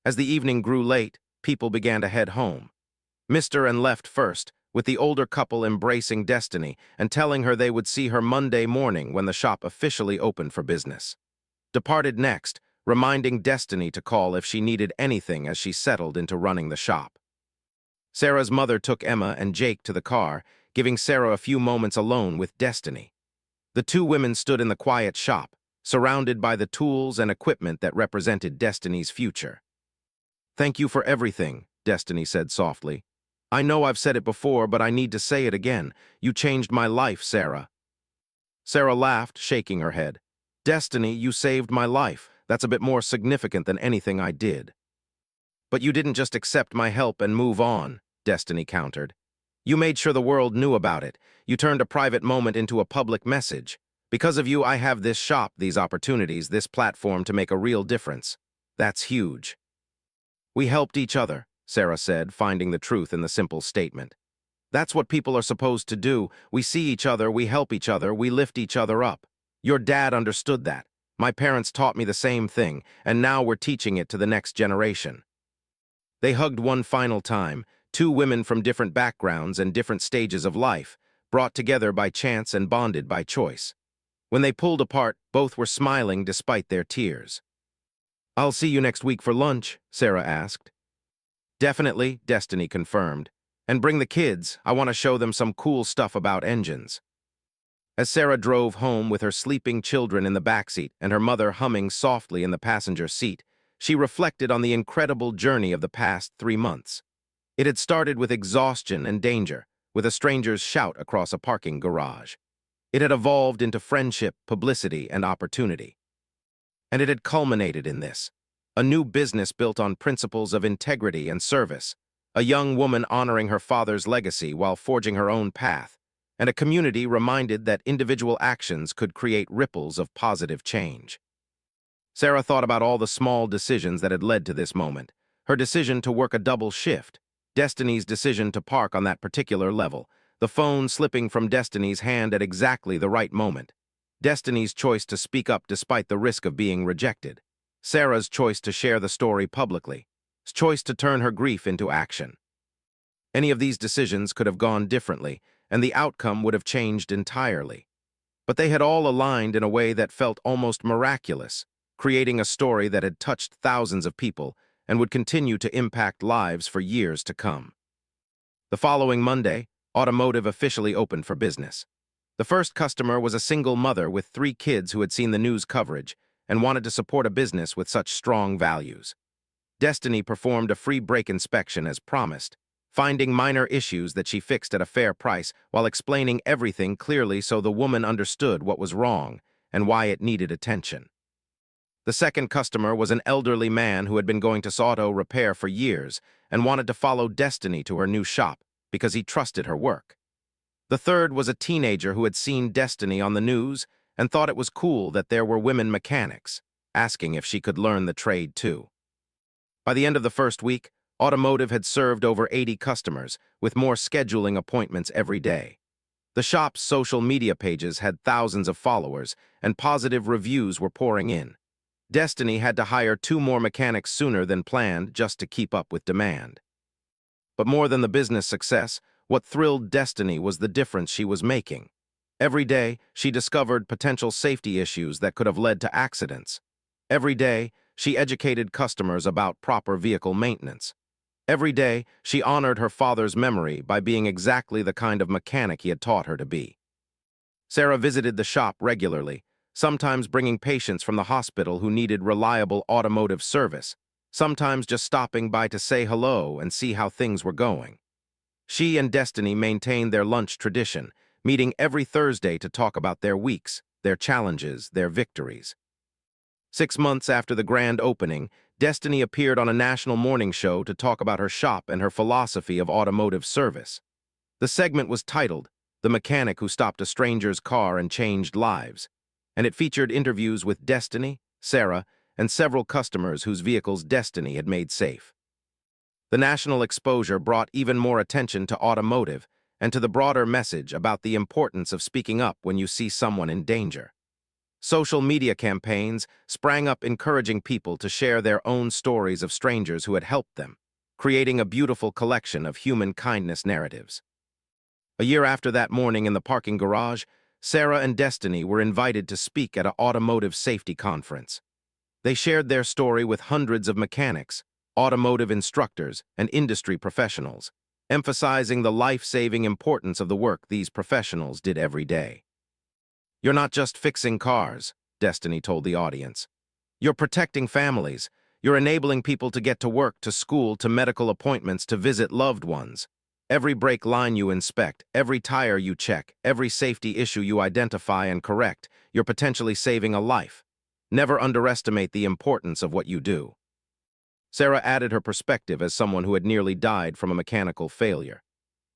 As the evening grew late, people began to head home. Mr. and left first, with the older couple embracing Destiny and telling her they would see her Monday morning when the shop officially opened for business. Departed next, reminding Destiny to call if she needed anything as she settled into running the shop. Sarah's mother took Emma and Jake to the car, giving Sarah a few moments alone with Destiny. The 2 women stood in the quiet shop, surrounded by the tools and equipment that represented Destiny's future. Thank you for everything, Destiny said softly. I know I've said it before, but I need to say it again. You changed my life, Sarah. Sarah laughed, shaking her head. Destiny, you saved my life. That's a bit more significant than anything I did. But you didn't just accept my help and move on, Destiny countered. You made sure the world knew about it. You turned a private moment into a public message. Because of you, I have this shop, these opportunities, this platform to make a real difference. That's huge. We helped each other, Sarah said, finding the truth in the simple statement. That's what people are supposed to do. We see each other, we help each other, we lift each other up. Your dad understood that. My parents taught me the same thing, and now we're teaching it to the next generation. They hugged one final time, two women from different backgrounds and different stages of life, brought together by chance and bonded by choice. When they pulled apart, both were smiling despite their tears. I'll see you next week for lunch, Sarah asked. Definitely, Destiny confirmed. And bring the kids, I want to show them some cool stuff about engines. As Sarah drove home with her sleeping children in the backseat and her mother humming softly in the passenger seat, she reflected on the incredible journey of the past 3 months. It had started with exhaustion and danger, with a stranger's shout across a parking garage. It had evolved into friendship, publicity, and opportunity. And it had culminated in this: a new business built on principles of integrity and service, a young woman honoring her father's legacy while forging her own path, and a community reminded that individual actions could create ripples of positive change. Sarah thought about all the small decisions that had led to this moment. Her decision to work a double shift, Destiny's decision to park on that particular level, the phone slipping from Destiny's hand at exactly the right moment, Destiny's choice to speak up despite the risk of being rejected, Sarah's choice to share the story publicly, choice to turn her grief into action. Any of these decisions could have gone differently, and the outcome would have changed entirely. But they had all aligned in a way that felt almost miraculous, creating a story that had touched thousands of people and would continue to impact lives for years to come. The following Monday, automotive officially opened for business. The first customer was a single mother with 3 kids who had seen the news coverage and wanted to support a business with such strong values. Destiny performed a free brake inspection as promised, finding minor issues that she fixed at a fair price while explaining everything clearly so the woman understood what was wrong and why it needed attention. The second customer was an elderly man who had been going to auto repair for years and wanted to follow Destiny to her new shop because he trusted her work. The third was a teenager who had seen Destiny on the news and thought it was cool that there were women mechanics, asking if she could learn the trade too. By the end of the first week, Automotive had served over 80 customers, with more scheduling appointments every day. The shop's social media pages had thousands of followers, and positive reviews were pouring in. Destiny had to hire 2 more mechanics sooner than planned just to keep up with demand. But more than the business success, what thrilled Destiny was the difference she was making. Every day, she discovered potential safety issues that could have led to accidents. Every day, she educated customers about proper vehicle maintenance. Every day, she honored her father's memory by being exactly the kind of mechanic he had taught her to be. Sarah visited the shop regularly, sometimes bringing patients from the hospital who needed reliable automotive service, sometimes just stopping by to say hello and see how things were going. She and Destiny maintained their lunch tradition, meeting every Thursday to talk about their weeks, their challenges, their victories. 6 months after the grand opening, Destiny appeared on a national morning show to talk about her shop and her philosophy of automotive service. The segment was titled, "The Mechanic Who Stopped a Stranger's Car and Changed Lives," and it featured interviews with Destiny, Sarah, and several customers whose vehicles Destiny had made safe. The national exposure brought even more attention to automotive and to the broader message about the importance of speaking up when you see someone in danger. Social media campaigns sprang up encouraging people to share their own stories of strangers who had helped them, creating a beautiful collection of human kindness narratives. A year after that morning in the parking garage, Sarah and Destiny were invited to speak at an automotive safety conference. They shared their story with hundreds of mechanics, automotive instructors, and industry professionals, emphasizing the life-saving importance of the work these professionals did every day. "You're not just fixing cars," Destiny told the audience. "You're protecting families. You're enabling people to get to work, to school, to medical appointments, to visit loved ones. Every brake line you inspect, every tire you check, every safety issue you identify and correct, you're potentially saving a life. Never underestimate the importance of what you do." Sarah added her perspective as someone who had nearly died from a mechanical failure.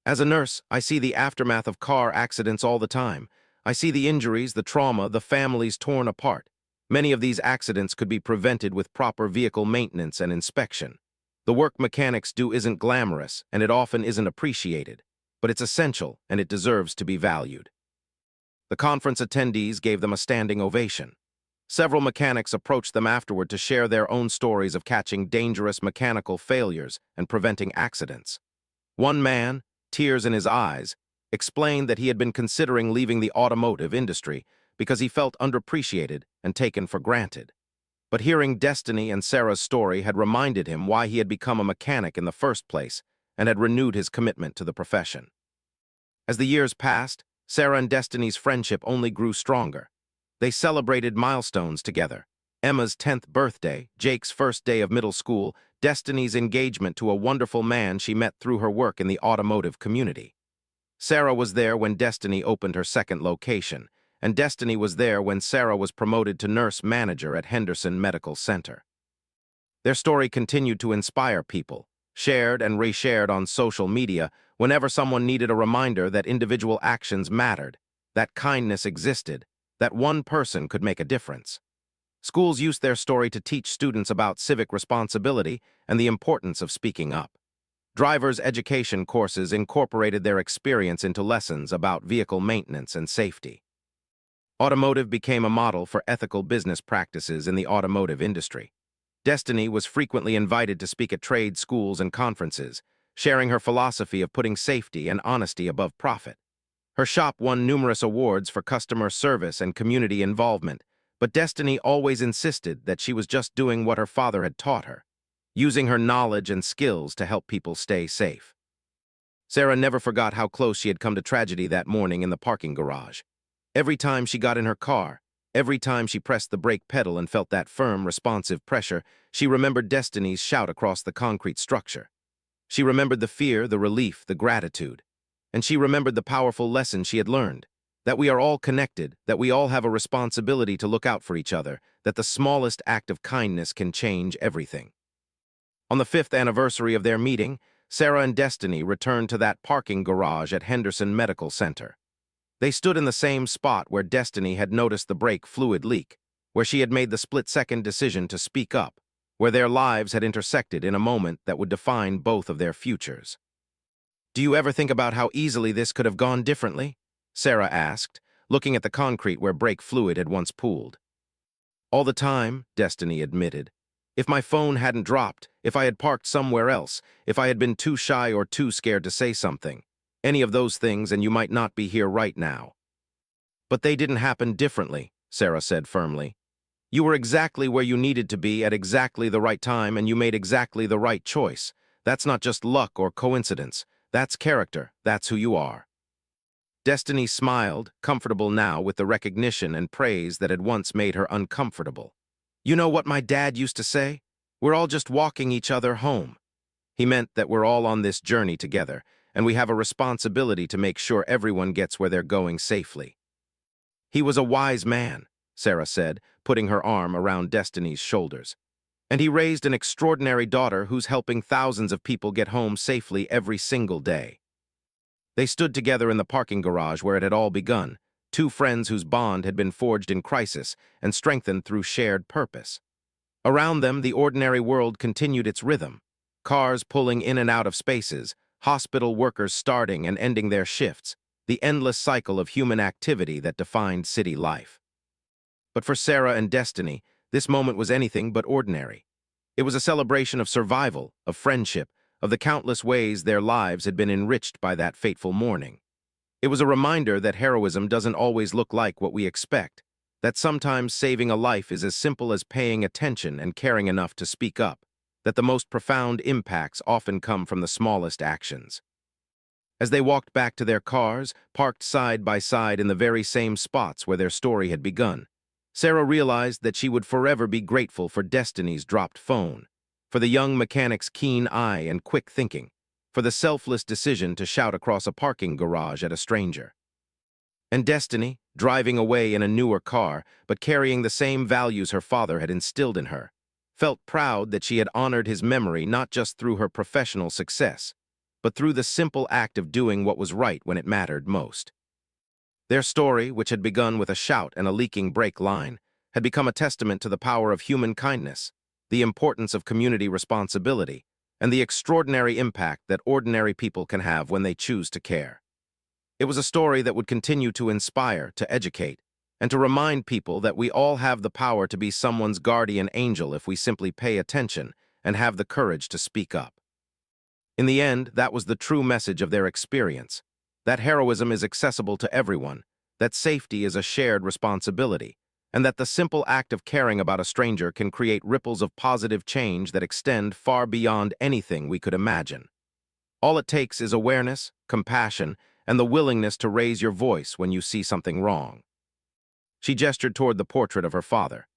As a nurse, I see the aftermath of car accidents all the time. I see the injuries, the trauma, the families torn apart. Many of these accidents could be prevented with proper vehicle maintenance and inspection. The work mechanics do isn't glamorous, and it often isn't appreciated, but it's essential and it deserves to be valued. The conference attendees gave them a standing ovation. Several mechanics approached them afterward to share their own stories of catching dangerous mechanical failures and preventing accidents. One man, tears in his eyes, explained that he had been considering leaving the automotive industry because he felt underappreciated and taken for granted. But hearing Destiny and Sarah's story had reminded him why he had become a mechanic in the first place and had renewed his commitment to the profession. As the years passed, Sarah and Destiny's friendship only grew stronger. They celebrated milestones together. Emma's 10th birthday, Jake's first day of middle school, Destiny's engagement to a wonderful man she met through her work in the automotive community. Sarah was there when Destiny opened her second location, and Destiny was there when Sarah was promoted to nurse manager at Henderson Medical Center. Their story continued to inspire people, shared and reshared on social media whenever someone needed a reminder that individual actions mattered, that kindness existed, that one person could make a difference. Schools used their story to teach students about civic responsibility and the importance of speaking up. Driver's education courses incorporated their experience into lessons about vehicle maintenance and safety. Automotive became a model for ethical business practices in the automotive industry. Destiny was frequently invited to speak at trade schools and conferences, sharing her philosophy of putting safety and honesty above profit. Her shop won numerous awards for customer service and community involvement, but Destiny always insisted that she was just doing what her father had taught her, using her knowledge and skills to help people stay safe. Sarah never forgot how close she had come to tragedy that morning in the parking garage. Every time she got in her car, every time she pressed the brake pedal and felt that firm, responsive pressure, she remembered Destiny's shout across the concrete structure. She remembered the fear, the relief, the gratitude. And she remembered the powerful lesson she had learned, that we are all connected, that we all have a responsibility to look out for each other, that the smallest act of kindness can change everything. On the 5th anniversary of their meeting, Sarah and Destiny returned to that parking garage at Henderson Medical Center. They stood in the same spot where Destiny had noticed the brake fluid leak, where she had made the split-second decision to speak up, where their lives had intersected in a moment that would define both of their futures. "Do you ever think about how easily this could have gone differently?" Sarah asked, looking at the concrete where brake fluid had once pooled. "All the time," Destiny admitted. "If my phone hadn't dropped, if I had parked somewhere else, if I had been too shy or too scared to say something, any of those things, and you might not be here right now." "But they didn't happen differently," Sarah said firmly. "You were exactly where you needed to be at exactly the right time, and you made exactly the right choice. That's not just luck or coincidence. That's character. That's who you are." Destiny smiled, comfortable now with the recognition and praise that had once made her uncomfortable. "You know what my dad used to say? We're all just walking each other home." He meant that we're all on this journey together, and we have a responsibility to make sure everyone gets where they're going safely. "He was a wise man," Sarah said, putting her arm around Destiny's shoulders. "And he raised an extraordinary daughter who's helping thousands of people get home safely every single day." They stood together in the parking garage where it had all begun, two friends whose bond had been forged in crisis and strengthened through shared purpose. Around them, the ordinary world continued its rhythm, cars pulling in and out of spaces, hospital workers starting and ending their shifts, the endless cycle of human activity that defined city life. But for Sarah and Destiny, this moment was anything but ordinary. It was a celebration of survival, of friendship, of the countless ways their lives had been enriched by that fateful morning. It was a reminder that heroism doesn't always look like what we expect, that sometimes saving a life is as simple as paying attention and caring enough to speak up, that the most profound impacts often come from the smallest actions. As they walked back to their cars, parked side by side in the very same spots where their story had begun, Sarah realized that she would forever be grateful for Destiny's dropped phone, for the young mechanic's keen eye and quick thinking, for the selfless decision to shout across a parking garage at a stranger. And Destiny, driving away in a newer car, but carrying the same values her father had instilled in her, felt proud that she had honored his memory not just through her professional success, but through the simple act of doing what was right when it mattered most. Their story, which had begun with a shout and a leaking brake line, had become a testament to the power of human kindness, the importance of community responsibility, and the extraordinary impact that ordinary people can have when they choose to care. It was a story that would continue to inspire, to educate, and to remind people that we all have the power to be someone's guardian angel if we simply pay attention and have the courage to speak up. In the end, that was the true message of their experience, that heroism is accessible to everyone, that safety is a shared responsibility, and that the simple act of caring about a stranger can create ripples of positive change that extend far beyond anything we could imagine. All it takes is awareness, compassion, and the willingness to raise your voice when you see something wrong. She gestured toward the portrait of her father.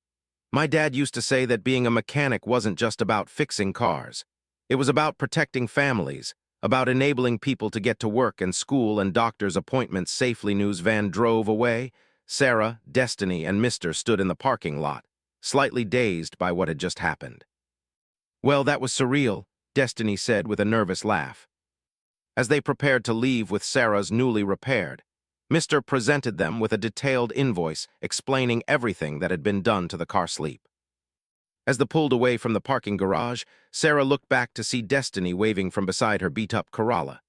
My dad used to say that being a mechanic wasn't just about fixing cars. It was about protecting families, about enabling people to get to work and school and doctor's appointments safely. News van drove away. Sarah, Destiny, and Mister stood in the parking lot, slightly dazed by what had just happened. Well, that was surreal, Destiny said with a nervous laugh. As they prepared to leave with Sarah's newly repaired, Mister presented them with a detailed invoice explaining everything that had been done to the car sleep. As they pulled away from the parking garage, Sarah looked back to see Destiny waving from beside her beat-up Corolla.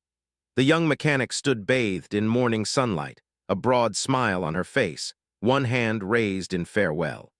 The young mechanic stood bathed in morning sunlight, a broad smile on her face, one hand raised in farewell.